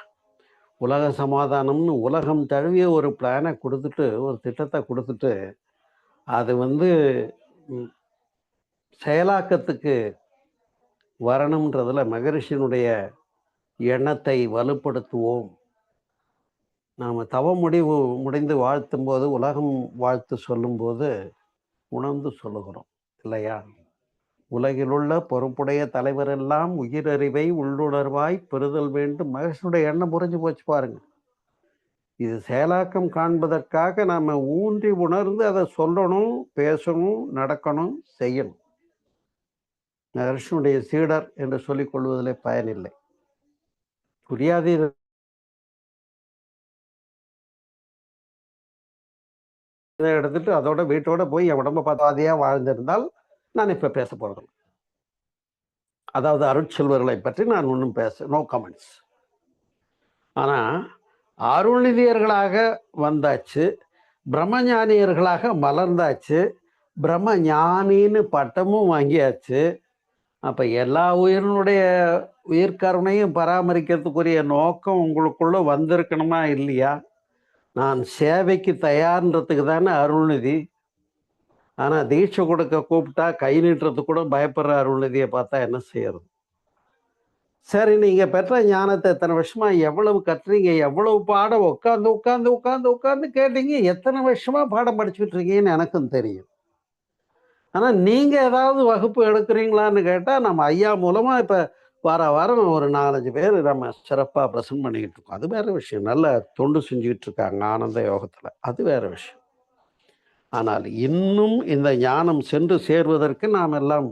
உலக சமாதானம்னு உலகம் தழுவிய ஒரு பிளானை கொடுத்துட்டு, ஒரு திட்டத்தை கொடுத்துட்டு, அது வந்து செயலாக்கத்துக்கு வரணுன்றதுல மகரிஷியினுடைய எண்ணத்தை வலுப்படுத்துவோம். நாம் தவ முடிந்து வாழ்த்தும் போது, உலகம் வாழ்த்து சொல்லும்போது உணர்ந்து சொல்லுகிறோம் இல்லையா? உலகிலுள்ள பொறுப்புடைய தலைவரெல்லாம் உயிரறிவை உள்ளுணர்வாய் பெறுதல் வேண்டும். மகரிஷியுடைய எண்ணம் புரிஞ்சு போச்சு பாருங்க. இது செயலாக்கம் காண்பதற்காக நாம் ஊன்றி உணர்ந்து அதை சொல்லணும், பேசணும், நடக்கணும், செய்யணும். மகரிஷியுடைய சீடர் என்று சொல்லிக் கொள்வதிலே பயனில்லை. புரியாது இதை எடுத்துட்டு அதோட வீட்டோட போய் என் உடம்பை பார்த்தாதியாக வாழ்ந்திருந்தால் நான் இப்போ பேச போகிறது. அதாவது அருட்செல்வர்களை பற்றி நான் ஒன்றும் நோ கமெண்ட்ஸ். ஆனால் அருள்நிதியர்களாக வந்தாச்சு, பிரம்மஞானியர்களாக மலர்ந்தாச்சு, பிரம்ம ஞானின்னு பட்டமும் வாங்கியாச்சு. அப்ப எல்லா உயிரினுடைய உயிர்கருணையும் பராமரிக்கிறதுக்குரிய நோக்கம் உங்களுக்குள்ள வந்திருக்கணுமா இல்லையா? நான் சேவைக்கு தயார்ன்றதுக்கு தானே அருள்நிதி. ஆனா தீட்சை கொடுக்க கூப்பிட்டா கை நீட்டுறதுக்கு கூட பயப்படுற அருள்நிதியை பார்த்தா என்ன செய்யறது? சரி, நீங்க பெற்ற ஞானத்தை எத்தனை வருஷமா எவ்வளவு கற்றீங்க? எவ்வளவு பாடம் உட்கார்ந்து உட்கார்ந்து உட்கார்ந்து உட்கார்ந்து கேட்டீங்க? எத்தனை வருஷமா பாடம் படிச்சுட்டு இருக்கீங்கன்னு எனக்கும் தெரியும். ஆனா நீங்க ஏதாவது வகுப்பு எடுக்கிறீங்களான்னு கேட்டா, நம்ம ஐயா மூலமா இப்ப வார வாரம் ஒரு 4, 5 பேர் நம்ம சிறப்பா பிரசன்ட் பண்ணிக்கிட்டு இருக்கோம். அது வேற விஷயம். நல்ல தொண்டு செஞ்சுக்கிட்டு இருக்காங்க ஆனந்த யோகத்துல. அது வேற விஷயம். ஆனால் இன்னும் இந்த ஞானம் சென்று சேர்வதற்கு நாம் எல்லாம்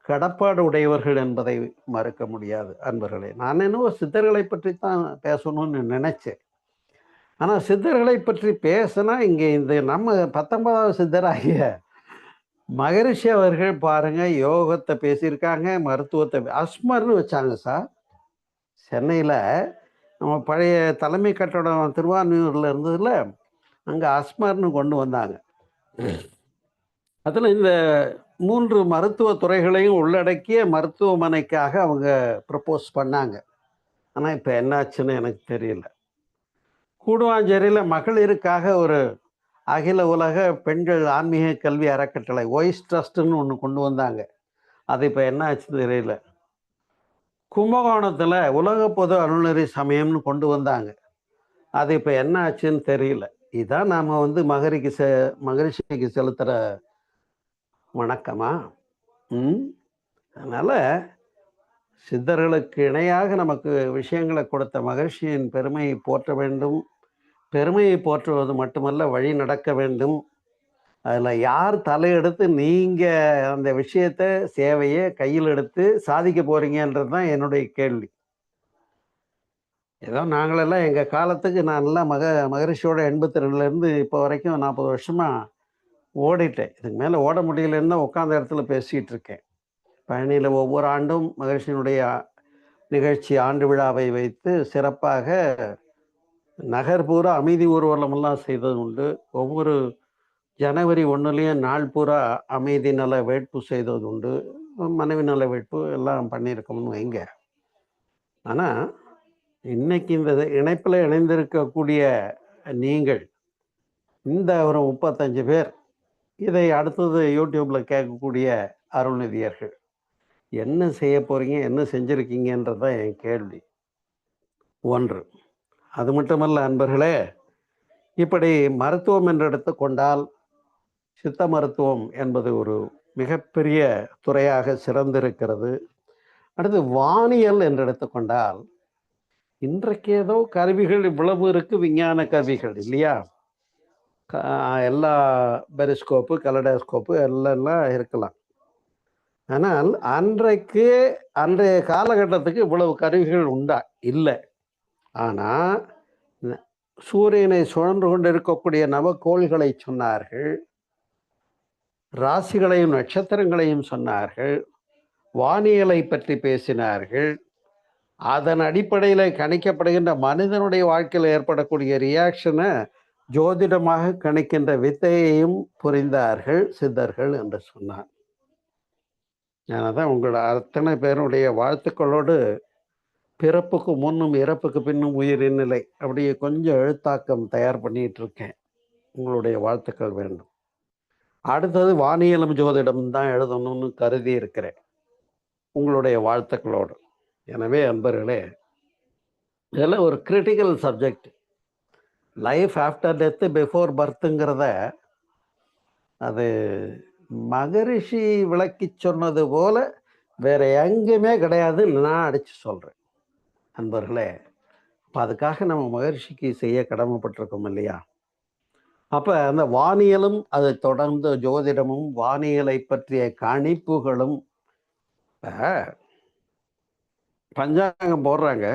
கடப்பாடு உடையவர்கள் என்பதை மறுக்க முடியாது அன்பர்களே. நான் என்னவோ சித்தர்களை பற்றி தான் பேசணும்னு நினைச்சேன். ஆனா சித்தர்களை பற்றி பேசினா இங்க இந்த நம்ம 19வது சித்தராகிய மகரிஷி அவர்கள் பாருங்க, யோகத்தை பேசியிருக்காங்க, மருத்துவத்தை அஸ்மர்னு வச்சாங்க சார். சென்னையில நம்ம பழைய தலைமை கட்டடம் திருவான்மியூர்ல இருந்ததுல, அங்க அஸ்மர்னு கொண்டு வந்தாங்க. அதுல இந்த 3 மருத்துவ துறைகளையும் உள்ளடக்கிய மருத்துவமனைக்காக அவங்க ப்ரப்போஸ் பண்ணாங்க. ஆனா இப்ப என்னாச்சுன்னு எனக்கு தெரியல. கூடுவாஞ்சேரியில மகளிருக்காக ஒரு அகில உலக பெண்கள் ஆன்மீக கல்வி அறக்கட்டளை வாய்ஸ் ட்ரஸ்ட்னு ஒன்று கொண்டு வந்தாங்க. அது இப்போ என்ன ஆச்சுன்னு தெரியல. கும்பகோணத்தில் உலக பொது அருள்நெறி சமயம்னு கொண்டு வந்தாங்க. அது இப்போ என்ன ஆச்சுன்னு தெரியல. இதுதான் நாம் வந்து மகரிஷிக்கு செலுத்துகிற வணக்கமா? அதனால் சித்தர்களுக்கு இணையாக நமக்கு விஷயங்களை கொடுத்த மகரிஷியின் பெருமையை போற்ற வேண்டும். பெருமையை போற்றுவது மட்டுமல்ல, வழி நடக்க வேண்டும். அதில் யார் தலையெடுத்து நீங்கள் அந்த விஷயத்தை சேவையை கையில் எடுத்து சாதிக்க போகிறீங்கன்றது தான் என்னுடைய கேள்வி. ஏதோ நாங்களெல்லாம் எங்கள் காலத்துக்கு நான்லாம் மகரிஷியோட 82லேருந்து இப்போ வரைக்கும் 40 வருஷமாக ஓடிட்டேன். இதுக்கு மேலே ஓட முடியலன்னு தான் உட்காந்த இடத்துல பேசிகிட்டு இருக்கேன். பழனியில் ஒவ்வொரு ஆண்டும் மகரிஷியினுடைய நிகழ்ச்சி ஆண்டு விழாவை வைத்து சிறப்பாக நகர் பூரா அமைதி ஊர்வலமெல்லாம் செய்தது உண்டு. ஒவ்வொரு ஜனவரி 1லேயும் நாள் பூரா அமைதி நல வேட்பு செய்தது உண்டு. மனைவி நல வேட்பு எல்லாம் பண்ணியிருக்கோம்னு வைங்க. ஆனால் இன்னைக்கு இந்த இணைப்பில் இணைந்திருக்கக்கூடிய நீங்கள் இந்த ஒரு 35 பேர் இதை அடுத்தது யூடியூப்பில் கேட்கக்கூடிய அருள்நிதியர்கள் என்ன செய்ய போகிறீங்க, என்ன செஞ்சுருக்கீங்கன்றது தான் என் கேள்வி. ஒன்று. அது மட்டுமல்ல அன்பர்களே, இப்படி மருத்துவம் என்று எடுத்துக்கொண்டால் சித்த மருத்துவம் என்பது ஒரு மிகப்பெரிய துறையாக சிறந்திருக்கிறது. அடுத்து வானியல் என்று எடுத்துக்கொண்டால் இன்றைக்கு ஏதோ கருவிகள் இவ்வளவு இருக்கு, விஞ்ஞான கருவிகள் இல்லையா? எல்லா பெரிஸ்கோப்பு, கலடாஸ்கோப்பு எல்லாம் இருக்கலாம். ஆனால் அன்றைய காலகட்டத்துக்கு இவ்வளவு கருவிகள் உண்டா? இல்லை. ஆனால் சூரியனை சுழன்று கொண்டு இருக்கக்கூடிய நவக்கோள்களை சொன்னார்கள், ராசிகளையும் நட்சத்திரங்களையும் சொன்னார்கள், வானியலை பற்றி பேசினார்கள். அதன் அடிப்படையில் கணிக்கப்படுகின்ற மனிதனுடைய வாழ்க்கையில் ஏற்படக்கூடிய ரியாக்ஷனை ஜோதிடமாக கணிக்கின்ற வித்தையையும் புரிந்தார்கள் சித்தர்கள் என்று சொன்னார். அதனால் உங்களோட அத்தனை பேருடைய வாழ்த்துக்களோடு பிறப்புக்கு முன்னும் இறப்புக்கு பின்னும் உயிரின் நிலை அப்படியே கொஞ்சம் எழுத்தாக்கம் தயார் பண்ணிட்டு இருக்கேன். உங்களுடைய வாழ்த்துக்கள் வேண்டும். அடுத்தது வானியலும் ஜோதிடம் தான் எழுதணும்னு கருதி இருக்கிறேன், உங்களுடைய வாழ்த்துக்களோடு. எனவே அன்பர்களே, இதெல்லாம் ஒரு critical subject. Life after death before பர்த்துங்கிறத அது மகரிஷி விளக்கி சொன்னது போல வேற எங்கேயுமே கிடையாது, நான் அடித்து சொல்கிறேன் அன்பர்களே. அப்போ அதுக்காக நம்ம மகரிஷிக்கு செய்ய கடமைப்பட்டிருக்கோம் இல்லையா? அப்போ அந்த வானியலும் அதை தொடர்ந்து ஜோதிடமும் வானியலை பற்றிய கணிப்புகளும் பஞ்சாங்கம் போடுறாங்க.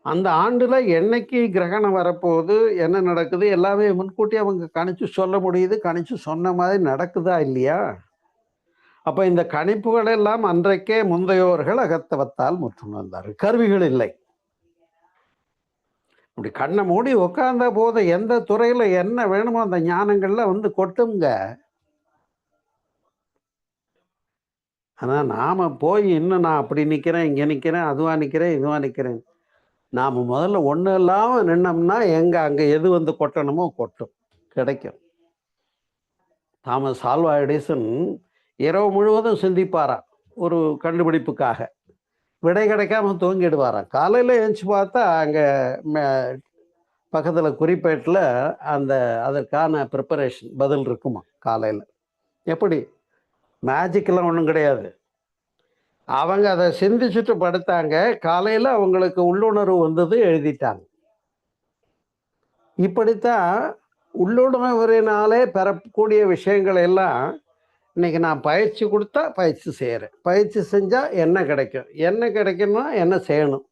அந்த ஆண்டுல என்னைக்கு கிரகணம் வரப்போகுது, என்ன நடக்குது, எல்லாமே முன்கூட்டி அவங்க கணிச்சு சொல்ல முடியுது. கணிச்சு சொன்ன மாதிரி நடக்குதா இல்லையா? அப்ப இந்த கணிப்புகள் எல்லாம் அன்றைக்கே முந்தையோர்கள் அகத்தவத்தால் முற்றும் வந்தார்கள். கருவிகள் இல்லை. அப்படி கண்ணை மூடி உட்கார்ந்த போது எந்த துறையில என்ன வேணுமோ அந்த ஞானங்கள்ல வந்து கொட்டுங்க. ஆனால் நாம் போய் இன்னும் நான் அப்படி நிற்கிறேன், இங்கே நிற்கிறேன், அதுவாக நிற்கிறேன், இதுவாக நிற்கிறேன். நாம் முதல்ல ஒன்றும் இல்லாமல் நின்னோம்னா அங்கே எது வந்து கொட்டணுமோ கொட்டும், கிடைக்கும். தாமஸ் ஆல்வா எடிசன் இரவு முழுவதும் சிந்திப்பாராம் ஒரு கண்டுபிடிப்புக்காக. விடை கிடைக்காம தூங்கிடுவாராம். காலையில் எழுந்துச்சு பார்த்தா அங்கே பக்கத்தில் குறிப்பேட்டில் அதற்கான ப்ரிப்பரேஷன் பதில் இருக்குமா காலையில். எப்படி? மேஜிக்கெல்லாம் ஒன்றும் கிடையாது. அவங்க அதை சிந்திச்சுட்டு படுத்தாங்க. காலையில் அவங்களுக்கு உள்ளுணர்வு வந்தது, எழுதிட்டாங்க. இப்படித்தான் உள்ளுணர்வினாலே பெறக்கூடிய விஷயங்கள் எல்லாம் இன்னைக்கு நான் பயிற்சி கொடுத்தா பயிற்சி செய்கிறேன். பயிற்சி செஞ்சால் என்ன கிடைக்கும், என்ன கிடைக்கும்னா என்ன செய்யணும்.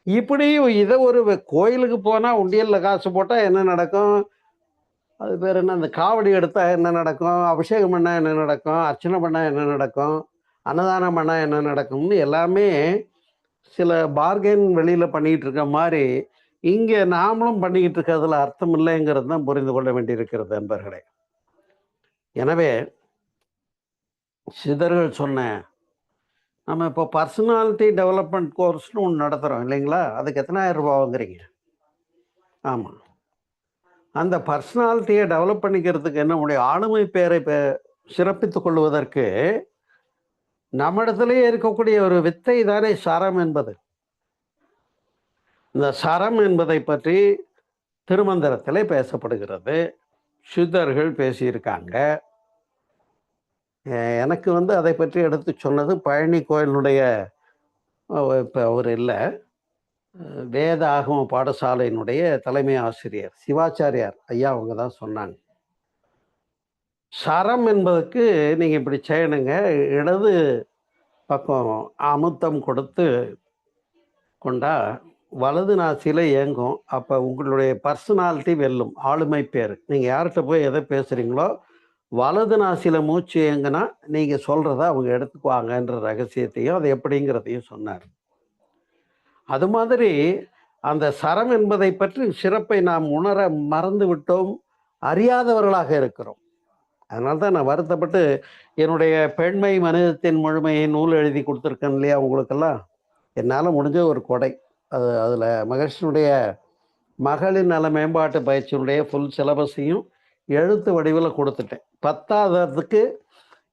இப்படி இதை ஒரு கோயிலுக்கு போனால் உண்டியலில் காசு போட்டால் என்ன நடக்கும், அது பேர் என்ன, அந்த காவடி எடுத்தால் என்ன நடக்கும், அபிஷேகம் பண்ணால் என்ன நடக்கும், அர்ச்சனை பண்ணால் என்ன நடக்கும், அன்னதானம் பண்ணால் என்ன நடக்கும்னு எல்லாமே சில பார்கெயின் வெளியில் பண்ணிக்கிட்டு இருக்க மாதிரி இங்கே நாமளும் பண்ணிக்கிட்டு இருக்கிறதுல அர்த்தம் இல்லைங்கிறது தான் புரிந்து கொள்ள வேண்டியிருக்கிறது நண்பர்களே. எனவே சிதர்கள் சொன்னேன், நம்ம இப்போ பர்சனாலிட்டி டெவலப்மெண்ட் கோர்ஸ்னு ஒன்று நடத்துகிறோம் இல்லைங்களா, அதுக்கு எத்தனாயிரம் ரூபா வாங்குறீங்க? ஆமாம். அந்த பர்சனாலிட்டியை டெவலப் பண்ணிக்கிறதுக்கு நம்முடைய ஆளுமை பேரை சிறப்பித்து கொள்வதற்கு நம்மிடத்திலேயே இருக்கக்கூடிய ஒரு வித்தை தானே சரம் என்பது. இந்த சரம் என்பதை பற்றி திருமந்திரத்திலே பேசப்படுகிறது, சித்தர்கள் பேசியிருக்காங்க. எனக்கு அதை பற்றி எடுத்து சொன்னது பழனி கோயிலுடைய இப்போ அவர் இல்லை, வேத ஆகம பாடசாலையினுடைய தலைமை ஆசிரியர் சிவாச்சாரியார் ஐயா அவங்க தான் சொன்னாங்க. சரம் என்பதுக்கு நீங்கள் இப்படி செய்யணுங்க, இடது பக்கம் அமுத்தம் கொடுத்து கொண்டா வலது நாசியில் இயங்கும். அப்போ உங்களுடைய பர்சனாலிட்டி வெல்லும், ஆளுமை பேர். நீங்கள் யார்கிட்ட போய் எதை பேசுகிறீங்களோ வலது நாசியில் மூச்சு இயங்குனா நீங்கள் சொல்கிறத அவங்க எடுத்துக்குவாங்கன்ற ரகசியத்தையும் அது எப்படிங்கிறதையும் சொன்னார். அது மாதிரி அந்த சரம் என்பதை பற்றி சிறப்பை நாம் உணர மறந்து விட்டோம், அறியாதவர்களாக இருக்கிறோம். அதனால தான் நான் வருத்தப்பட்டு என்னுடைய பெண்மை மனிதத்தின் முழுமையை நூல் எழுதி கொடுத்துருக்கேன் இல்லையா உங்களுக்கெல்லாம். என்னால் முடிஞ்ச ஒரு கொடை. அதில் மகர்ஷியினுடைய மகளிர் நல மேம்பாட்டு பயிற்சியினுடைய ஃபுல் சிலபஸையும் எழுத்து வடிவில் கொடுத்துட்டேன். 10ஆவதுக்கு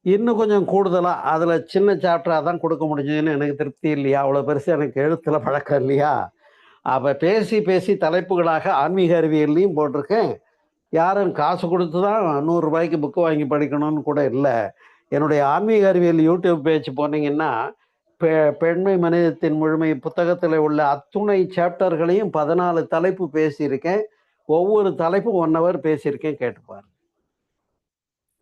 இன்னும் கொஞ்சம் கூடுதலாக அதில் சின்ன சாப்டராக தான் கொடுக்க முடிஞ்சதுன்னு எனக்கு திருப்தி இல்லையா, அவ்வளோ பெருசு எனக்கு எழுத்தில் பழக்கம் இல்லையா. அப்போ பேசி பேசி தலைப்புகளாக ஆன்மீக அறிவியல்லையும் போட்டிருக்கேன். யாரும் காசு கொடுத்து தான் 100 ரூபாய்க்கு புக்கு வாங்கி படிக்கணும்னு கூட இல்லை. என்னுடைய ஆன்மீக அறிவியல் யூடியூப் பேஜ் போனீங்கன்னா பெண்மை மனிதத்தின் முழுமை புத்தகத்தில் உள்ள அத்துணை சாப்டர்களையும் 14 தலைப்பு பேசியிருக்கேன். ஒவ்வொரு தலைப்பும் 1 hour பேசியிருக்கேன், கேட்டுப்பார்.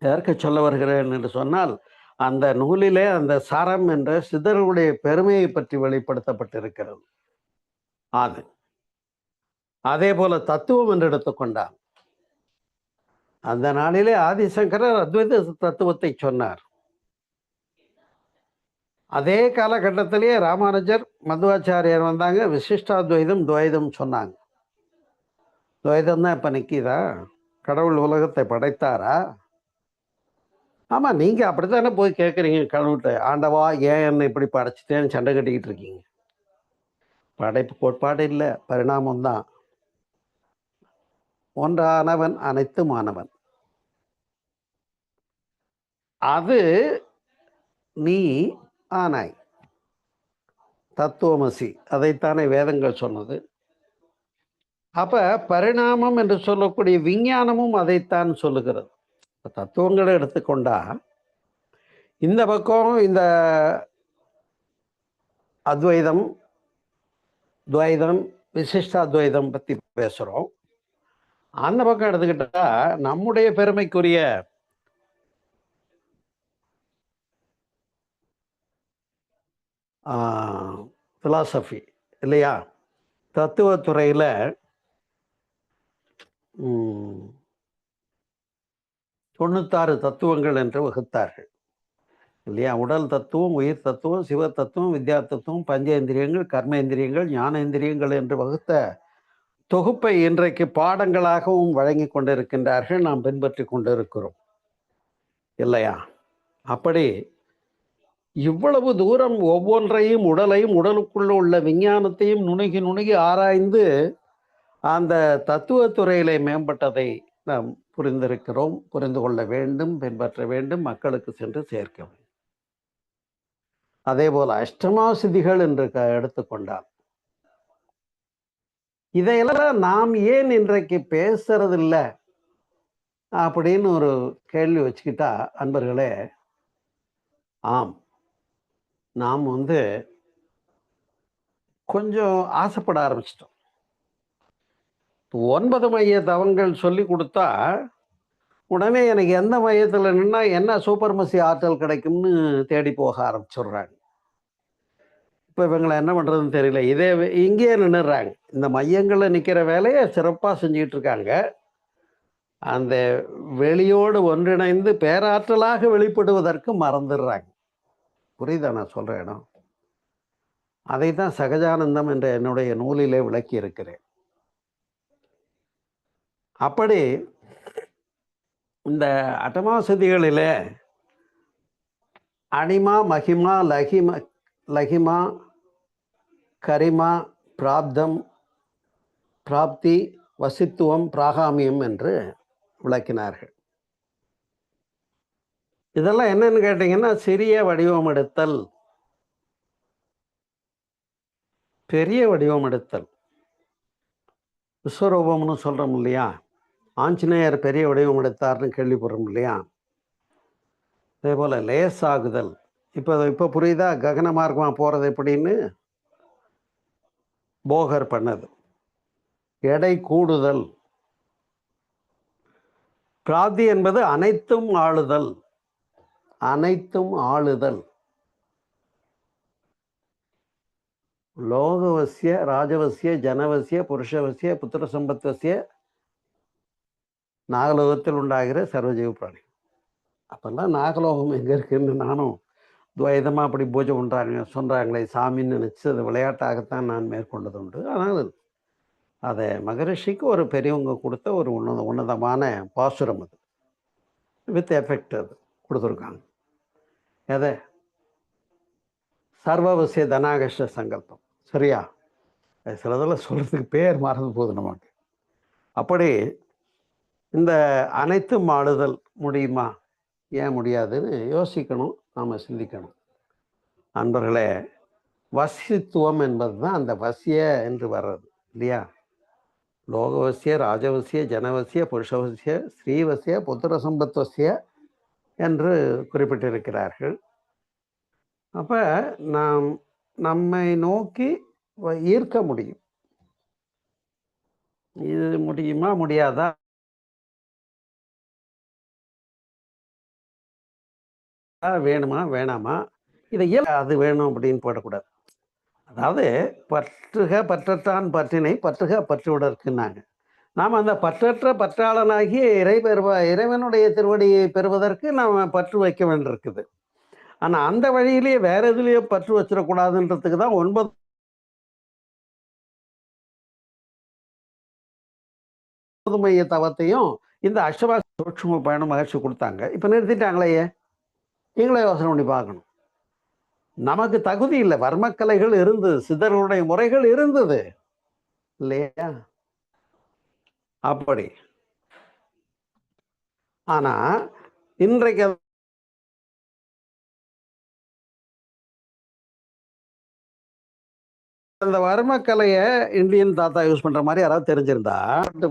எதற்கு சொல்ல வருகிறேன் என்று சொன்னால், அந்த நூலிலே அந்த சரம் என்ற சிதறுடைய பெருமையை பற்றி வெளிப்படுத்தப்பட்டிருக்கிறது. அது அதே போல தத்துவம் என்று எடுத்துக்கொண்டார். அந்த நாளிலே ஆதிசங்கரர் அத்வைத தத்துவத்தை சொன்னார். அதே காலகட்டத்திலேயே ராமானுஜர் மத்வாச்சாரியர் வந்தாங்க, விசிஷ்டாத்வைதம் துவைதம் சொன்னாங்க. துவைதம் தான் இப்போ நிற்கிதா? கடவுள் உலகத்தை படைத்தாரா? ஆமாம், நீங்கள் அப்படித்தானே போய் கேட்குறீங்க கடவுள்கிட்ட, ஆண்டவா ஏன் என்னை இப்படி படைச்சிட்டேன்னு சண்டை கட்டிக்கிட்டு இருக்கீங்க. படைப்பு கோட்பாடு இல்லை, பரிணாமம் தான். ஒன்றானவன் அனைத்து மாணவன். அது நீ ஆனாய், தத்துவமசி, அதைத்தானே வேதங்கள் சொன்னது. அப்ப பரிணாமம் என்று சொல்லக்கூடிய விஞ்ஞானமும் அதைத்தான் சொல்லுகிறது. தத்துவங்களை எடுத்துக்கொண்டா இந்த பக்கம் இந்த அத்வைதம் துவைதம் விசிஷ்டாத்வைதம் பற்றி பேசுகிறோம். அந்த பக்கம் எடுத்துக்கிட்டா நம்முடைய பெருமைக்குரிய பிலாசபி இல்லையா, தத்துவத்துறையில் 96 தத்துவங்கள் என்று வகுத்தார்கள் இல்லையா. உடல் தத்துவம், உயிர் தத்துவம், சிவ தத்துவம், வித்யா தத்துவம், பஞ்சேந்திரியங்கள், கர்மேந்திரியங்கள், ஞானேந்திரியங்கள் என்று வகுத்த தொகுப்பை இன்றைக்கு பாடங்களாகவும் வழங்கி கொண்டிருக்கின்றார்கள், நாம் பின்பற்றி கொண்டிருக்கிறோம் இல்லையா. அப்படி இவ்வளவு தூரம் ஒவ்வொன்றையும் உடலையும் உடலுக்குள்ள உள்ள விஞ்ஞானத்தையும் நுணுகி நுணுகி ஆராய்ந்து அந்த தத்துவத்துறையிலே மேம்பட்டதை நாம் புரிந்திருக்கிறோம், புரிந்து கொள்ள வேண்டும், பின்பற்ற வேண்டும், மக்களுக்கு சென்று சேர்க்க வேண்டும். அதே போல அஷ்டமாசிதிகள் என்று எடுத்துக்கொண்டால் இதையெல்லாம் நாம் ஏன் இன்றைக்கு பேசுறதில்ல அப்படின்னு ஒரு கேள்வி வச்சுக்கிட்டா, அன்பர்களே, ஆம், நாம் கொஞ்சம் ஆசைப்பட ஆரம்பிச்சிட்டோம். 9 மைய தவங்கள் சொல்லி கொடுத்தா உடனே எனக்கு எந்த மையத்தில் நின்னா என்ன சூப்பர்மசி ஆற்றல் கிடைக்கும்னு தேடி போக ஆரம்பிச்சிடுறாங்க. இப்போ இவங்களை என்ன பண்ணுறதுன்னு தெரியல. இதே இங்கேயே நின்றுடுறாங்க. இந்த மையங்களில் நிற்கிற வேலையை சிறப்பாக செஞ்சுக்கிட்டு இருக்காங்க. அந்த வெளியோடு ஒன்றிணைந்து பேராற்றலாக வெளிப்படுவதற்கு மறந்துடுறாங்க. புரியுதா நான் சொல்கிற இடம்? அதை தான் சகஜானந்தம் என்ற என்னுடைய நூலிலே விளக்கி இருக்கிறேன். அப்படி இந்த அட்டமாசதிகளிலே அனிமா, மகிமா, லகிமா, கரிமா, பிராப்தம், பிராப்தி, வசித்துவம், பிராகாமியம் என்று விளக்கினார்கள். இதெல்லாம் என்னன்னு கேட்டீங்கன்னா, சிறிய வடிவம் எடுத்தல், பெரிய வடிவம் எடுத்தல். விஸ்வரூபம்னு சொல்றோம் இல்லையா, ஆஞ்சநேயர் பெரிய வடிவம் எடுத்தார்னு கேள்விப்படுறோம் இல்லையா, அதே போல லேசாகுதல். இப்போ புரியுதா ககன மார்க்கமாக போறது எப்படின்னு? போகர் பண்ணது. எடை கூடுதல். பிராப்தி என்பது அனைத்தும் ஆளுதல், அனைத்தும் ஆளுதல். லோகவசிய, ராஜவசிய, ஜனவசிய, புருஷவசிய, புத்திர சம்பத்வசிய, நாகலோகத்தில் உண்டாகிற சர்வஜீவ பிராணி. அப்பெல்லாம் நாகலோகம் எங்கே இருக்குன்னு நானும் துவைதமாக அப்படி பூஜை சொல்கிறாங்களே சாமின்னு நினச்சி அது விளையாட்டாகத்தான் நான் மேற்கொண்டது உண்டு. ஆனால் அதை மகரிஷிக்கு ஒரு பெரியவங்க கொடுத்த ஒரு உன்னதமான பாசுரம் அது, வித் எஃபெக்ட் அது கொடுத்துருக்காங்க. எதை? சர்வவசிய தனாகஷ்ட சங்கல்பம். சரியா? சிலதெல்லாம் சொல்கிறதுக்கு பேர் மறந்து போகுது நமக்கு. அப்படி இந்த அனைத்தும் ஆளுதல் முடியுமா? ஏன் முடியாதுன்னு யோசிக்கணும், நாம் சிந்திக்கணும். அன்பர்களே, வசித்துவம் என்பது தான் அந்த வசிய என்று வர்றது இல்லையா? லோகவசிய, ராஜவசிய, ஜனவசிய, புருஷவசிய, ஸ்ரீவசிய, புத்திர சம்பத்வசிய என்று குறிப்பிட்டிருக்கிறார்கள். அப்போ நாம் நம்மை நோக்கி ஈர்க்க முடியும். இது முடியுமா முடியாதா, வேணுமா வேணாமா, இதை அது வேணும் அப்படின்னு போடக்கூடாது. அதாவது பற்றுக பற்றத்தான் பற்றினை பற்றுக பற்றுவதற்குன்னாங்க. நாம் அந்த பற்றற்ற பற்றாளனாகிய இறைவனுடைய திருவடியை பெறுவதற்கு நாம் பற்று வைக்க வேண்டியிருக்குது. ஆனால் அந்த வழியிலேயே வேற எதுலேயே பற்று வச்சிடக்கூடாதுன்றதுக்கு தான் 9 மைய தவத்தையும் இந்த அஷ்டமா சூட்சும பயணம் மகிழ்ச்சி கொடுத்தாங்க. இப்போ நிறுத்திட்டாங்களே, நீங்களே யோசனை பண்ணி பார்க்கணும். நமக்கு தகுதி இல்லை. வர்மக்கலைகள் இருந்தது, சித்தர்களுடைய முறைகள் இருந்தது இல்லையா? அப்படி ஆனா இன்றைக்கு அந்த வர்மக்கலையை இந்தியன் தாத்தா யூஸ் பண்ற மாதிரி யாராவது தெரிஞ்சிருந்தா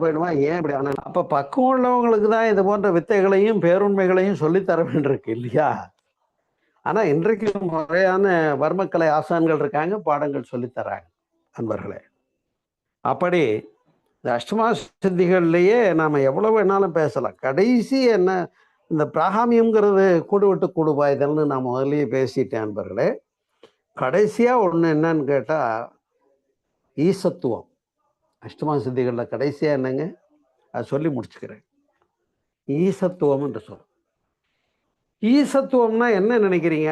போயிடுமா? ஏன் இப்படி? ஆனால் அப்ப பக்குவம் உள்ளவங்களுக்கு தான் இது போன்ற வித்தைகளையும் பேருண்மைகளையும் சொல்லித்தர வேண்டியிருக்கு இல்லையா? ஆனா இன்றைக்கு முறையான வர்மக்கலை ஆசான்கள் இருக்காங்க, பாடங்கள் சொல்லித்தராங்க. அன்பர்களே, அப்படி இந்த அஷ்டமா சித்திகள்லையே நாம் எவ்வளோ வேணாலும் பேசலாம். கடைசி என்ன, இந்த பிராகாமியம்ங்கிறது கூடு விட்டு கூடு பாய்தல்னு நான் முதல்லயே பேசிட்டேன் அன்பர்களே. கடைசியாக ஒன்று என்னன்னு கேட்டால் ஈசத்துவம். அஷ்டமா சித்திகளில் கடைசியாக என்னங்க, அது சொல்லி முடிச்சுக்கிறேன். ஈசத்துவம் என்று சொல்ல. ஈசத்துவம்னா என்ன நினைக்கிறீங்க?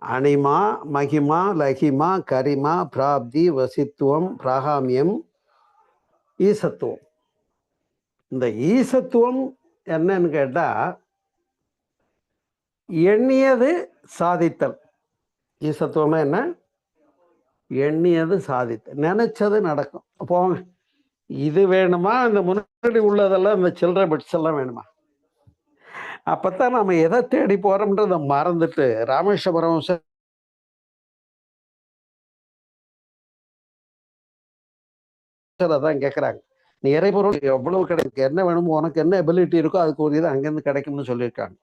அனிமா, மகிமா, லகிமா, கரிமா, பிராப்தி, வசித்துவம், பிராகாமியம், ஈசத்துவம். இந்த ஈசத்துவம் என்னன்னு கேட்டால் எண்ணியது சாதித்தல். ஈசத்துவம்னா என்ன? எண்ணியது சாதித்தல். நினைச்சது நடக்கும். போங்க, இது வேணுமா? இந்த முன்னாடி உள்ளதெல்லாம் இந்த சில்லறை பிட்ஸ் எல்லாம் வேணுமா? அப்பத்தான் நம்ம எதை தேடி போறோம்ன்றத மறந்துட்டு ராமேஸ்வரம் அதான் கேட்குறாங்க. நீ இறைபொருள் எவ்வளவு கிடைக்கும், என்ன வேணுமோ, உனக்கு என்ன எபிலிட்டி இருக்கோ அதுக்கு ஒரு இது அங்கேருந்து கிடைக்கும்னு சொல்லியிருக்காங்க.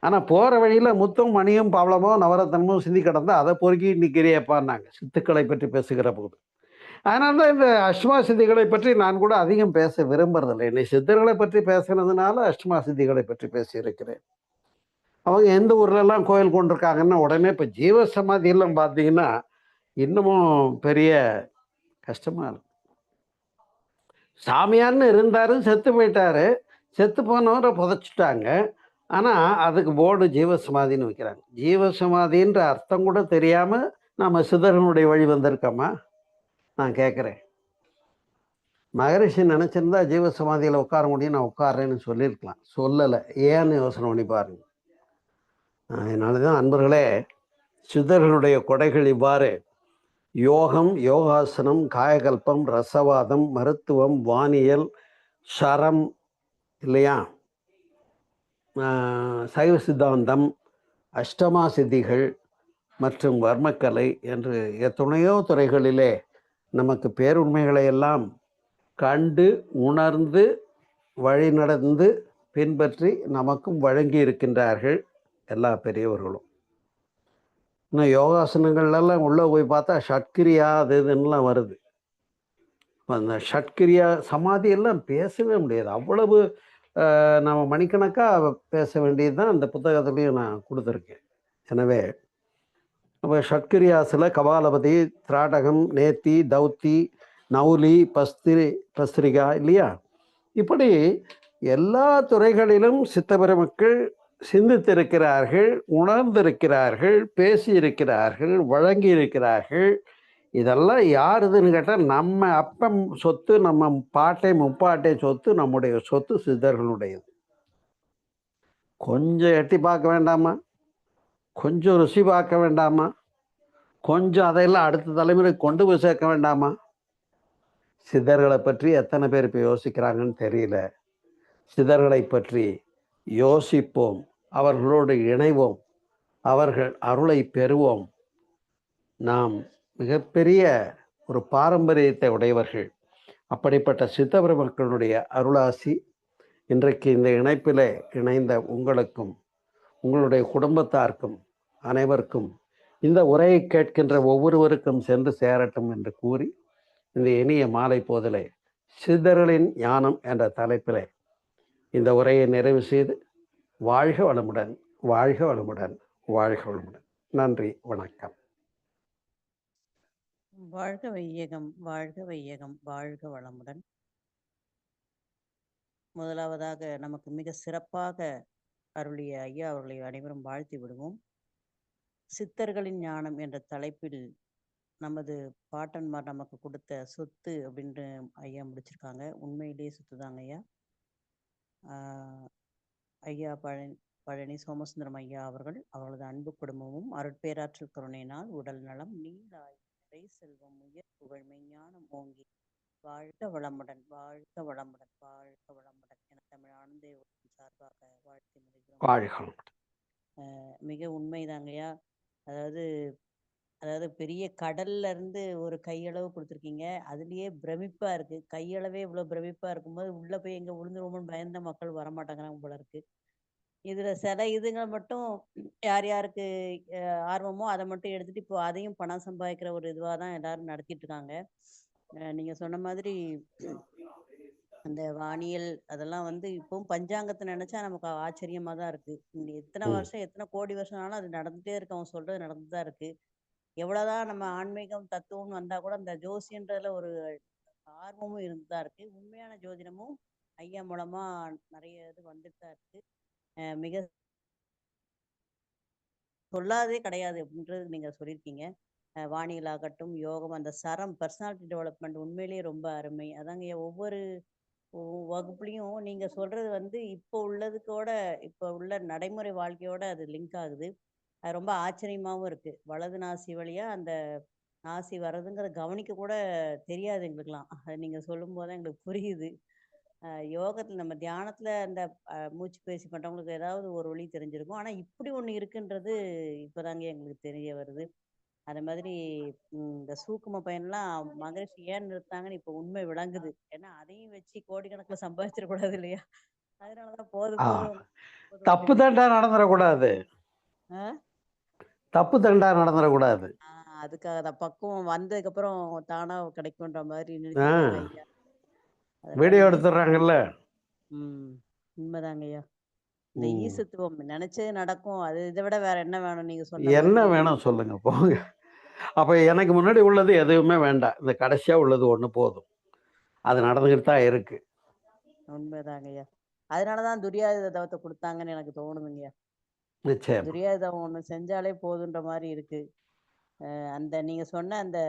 ஆனால் போகிற வழியில் முத்தும் மணியும் பவளமோ நவரத்தனமும் சிந்தி கிடந்தா அதை பொறுக்கி நிற்கிறியப்பான்னாங்க சித்துக்களை பற்றி பேசுகிற போது. அதனால தான் இந்த அஷ்டமா சித்திகளை பற்றி நான் கூட அதிகம் பேச விரும்புறதில்லை. என்னை சித்தர்களை பற்றி பேசுனதுனால அஷ்டமா சித்திகளை பற்றி பேசியிருக்கிறேன். அவங்க எந்த ஊர்லெல்லாம் கோயில் கொண்டிருக்காங்கன்னா உடனே இப்போ ஜீவ சமாதியெல்லாம் பார்த்தீங்கன்னா இன்னமும் பெரிய கஷ்டமா இருக்கு. சாமியார்னு இருந்தாரு, செத்து போயிட்டாரு. செத்து போனவரை புதைச்சிட்டாங்க. ஆனால் அதுக்கு போர்டு ஜீவசமாதின்னு வைக்கிறாங்க. ஜீவசமாதின்ற அர்த்தம் கூட தெரியாமல் நம்ம சிதறனுடைய வழி வந்திருக்கோமா? நான் கேட்குறேன். மகரிஷி நினச்சிருந்தா ஜீவசமாதியில் உட்கார முடியும், நான் உட்கார்றேன்னு சொல்லியிருக்கலாம். சொல்லலை. ஏன்னு யோசனை பண்ணி பாருங்க. அதனால தான் அன்பர்களே, சிதறனுடைய கொடைகள் இவ்வாறு: யோகம், யோகாசனம், காயகல்பம், ரசவாதம், மருத்துவம், வானியல், சரம், இல்லையா, சைவ சித்தாந்தம், அஷ்டமா சித்திகள் மற்றும் வர்மக்கலை என்று எத்தனையோ துறைகளிலே நமக்கு பேருண்மைகளை எல்லாம் கண்டு உணர்ந்து வழிநடந்து பின்பற்றி நமக்கும் வழங்கி இருக்கின்றார்கள் எல்லா பெரியவர்களும். இன்னும் யோகாசனங்கள்லாம் உள்ளே போய் பார்த்தா ஷட்கிரியா அது இதுன்னெலாம் வருது. அந்த ஷட்கிரியா சமாதியெல்லாம் பேசவே முடியாது. அவ்வளவு நம்ம மணிக்கணக்காக பேச வேண்டியது தான் அந்த புத்தகத்துலேயும் நான் கொடுத்துருக்கேன். எனவே அப்போ ஷட்கிரியாசில் கபாலபதி, திராடகம், நேத்தி, தௌத்தி, நௌலி, பஸ்திரிகா, இல்லையா, இப்படி எல்லா துறைகளிலும் சித்தபெருமக்கள் சிந்தித்திருக்கிறார்கள், உணர்ந்திருக்கிறார்கள், பேசியிருக்கிறார்கள், வழங்கி இருக்கிறார்கள். இதெல்லாம் யாருதுன்னு கேட்டால் நம்ம அப்பம் சொத்து, நம்ம பாட்டை முப்பாட்டை சொத்து, நம்முடைய சொத்து சித்தர்களுடையது. கொஞ்சம் எட்டி பார்க்க வேண்டாமா? கொஞ்சம் ருசி பார்க்க வேண்டாமா? கொஞ்சம் அதையெல்லாம் அடுத்த தலைமுறை கொண்டு போய் சேர்க்க வேண்டாமா? சித்தர்களை பற்றி எத்தனை பேர் இப்போ யோசிக்கிறாங்கன்னு தெரியல. சித்தர்களை பற்றி யோசிப்போம், அவர்களோடு இணைவோம், அவர்கள் அருளை பெறுவோம். நாம் மிகப்பெரிய ஒரு பாரம்பரியத்தை உடையவர்கள். அப்படிப்பட்ட சித்தபெருமக்களுடைய அருளாசி இன்றைக்கு இந்த இணைப்பில் இணைந்த உங்களுக்கும் உங்களுடைய குடும்பத்தாருக்கும் அனைவருக்கும் இந்த உரையை கேட்கின்ற ஒவ்வொருவருக்கும் சென்று சேரட்டும் என்று கூறி இந்த இனிய மாலை போதிலே சித்தர்களின் ஞானம் என்ற தலைப்பிலே இந்த உரையை நிறைவு செய்து வாழ்க வளமுடன், வாழ்க வளமுடன், வாழ்க வளமுடன். நன்றி, வணக்கம். வாழ்க வையகம், வாழ்க வையகம், வாழ்க வளமுடன். முதலாவதாக நமக்கு மிக சிறப்பாக அருளிய ஐயா அவர்களை அனைவரும் வாழ்த்தி விடுவோம். சித்தர்களின் ஞானம் என்ற தலைப்பில் நமது பாட்டன்மார் நமக்கு கொடுத்த சொத்து அப்படின்ட்டு ஐயா முடிச்சிருக்காங்க. உண்மையிலேயே சொத்து தாங்க ஐயா. ஐயா பழனி சோமசுந்தரம் ஐயா அவர்களது அன்பு குடும்பமும் அருட்பேராற்றல் கருணையினால் உடல் நலம், நீளாய், செல்வம், உயர் புகழ், மெய்ஞானம் ஓங்கி வாழ்க வளமுடன், வாழ்க வளமுடன், வாழ்க வளமுடன் என தமிழ் ஆனந்த சார்பாக வாழ்த்தி முடிகிறோம். மிக உண்மைதாங்கய்யா. அதாவது பெரிய கடல்ல இருந்து ஒரு கையளவு கொடுத்துருக்கீங்க. அதுலயே பிரமிப்பா இருக்கு. கையளவே இவ்வளவு பிரமிப்பா இருக்கும்போது உள்ள போய் எங்க விழுந்துருவோம்னு பயந்த மக்கள் வரமாட்டேங்கிறாங்க போல இருக்கு. இதுல சில இதுங்க மட்டும் யார் யாருக்கு ஆர்வமோ அதை மட்டும் எடுத்துட்டு இப்போ அதையும் பணம் சம்பாதிக்கிற ஒரு இதுவா தான் எல்லாரும் நடத்திட்டு இருக்காங்க. நீங்க சொன்ன மாதிரி அந்த வானியல் அதெல்லாம் இப்பவும் பஞ்சாங்கத்தை நினைச்சா நமக்கு ஆச்சரியமா தான் இருக்கு. எத்தனை வருஷம் எத்தனை கோடி வருஷம் ஆனாலும் அது நடந்துட்டே இருக்கு. அவன் சொல்றது நடந்துதான் இருக்கு. எவ்வளவுதான் நம்ம ஆன்மீகம் தத்துவம்னு வந்தா கூட அந்த ஜோசியன்றதுல ஒரு ஆர்வமும் இருந்துதான் இருக்கு. உண்மையான ஜோதிடமும் ஐயா மூலமா நிறைய இது வந்துட்டு தான் இருக்கு. மிக சொல்லாதே கிடையாது அப்படின்றது நீங்க சொல்லியிருக்கீங்க. வானியலாகட்டும், யோகம், அந்த சரம், பர்சனாலிட்டி டெவலப்மெண்ட் உண்மையிலேயே ரொம்ப அருமை. அதாங்க ஒவ்வொரு வகுப்புலையும் நீங்க சொல்றது இப்போ உள்ளதுக்கோட இப்போ உள்ள நடைமுறை வாழ்க்கையோட அது லிங்க் ஆகுது. அது ரொம்ப ஆச்சரியமாவும் இருக்கு. வலது நாசி வழியா அந்த நாசி வர்றதுங்கிறத கவனிக்க கூட தெரியாது எங்களுக்கெல்லாம். அது நீங்க சொல்லும்போது தான் எங்களுக்கு புரியுது. யோகத்துல நம்ம தியானத்துல அந்த மூச்சு பயிற்சி பண்றவங்களுக்கு ஏதாவது ஒரு வழி தெரிஞ்சிருக்கும். ஆனா இப்படி ஒண்ணு இருக்குன்றது இப்பதாங்க எங்களுக்கு தெரிய வருது. அதே மாதிரி இந்த சூக்கும பயன்லாம் மகரிஷி ஏன் நிறுத்துனாங்கன்னு இப்ப உண்மை விளங்குது. ஏன்னா அதையும் வச்சு கோடிக்கணக்குல சம்பாதிச்சிடக்கூடாது இல்லையா? அதனால தான் போதும் ஆ போதும் போதும் தப்பு அப்படின்னு தண்டா நடந்துடக்கூடாது. ஆ தப்பு தண்டா நடந்துடக்கூடாது. ஆ அதுக்காக தான் பக்குவம் வந்ததுக்கப்புறம் தானா கிடைக்குன்ற மாதிரி ஆ நிறுத்திடுறாங்க ஐயா. அதெல்லாம் வீடியோ ஈ எடுத்துடுறாங்கல்ல. ம். உண்மைதாங்க ஐயா. இந்த ம். ஈசத்துவம் நினைச்சது நடக்கும். அது இத விட வேற என்ன வேணும் நீங்க சொன்ன என்ன மாதிரி. வேணும் சொல்லுங்க போங்க. அப்ப எனக்கு முன்னாடி உள்ளது எதுவுமே வேண்டாம். இந்த கடைசியா உள்ளது ஒண்ணு போதும். அது நடந்துகிட்டு தான் இருக்கு. உண்மைதாங்க ஐயா. அதனால தான் துரியாயுத தவத்த குடுத்தாங்கன்னு எனக்கு தோணுதுங்கய்யா. நிச்சயமா. துரியாயுதம் ஒண்ணு செஞ்சாலே போதுன்ற மாரி இருக்கு. அந்த நீங்க சொன்ன அந்த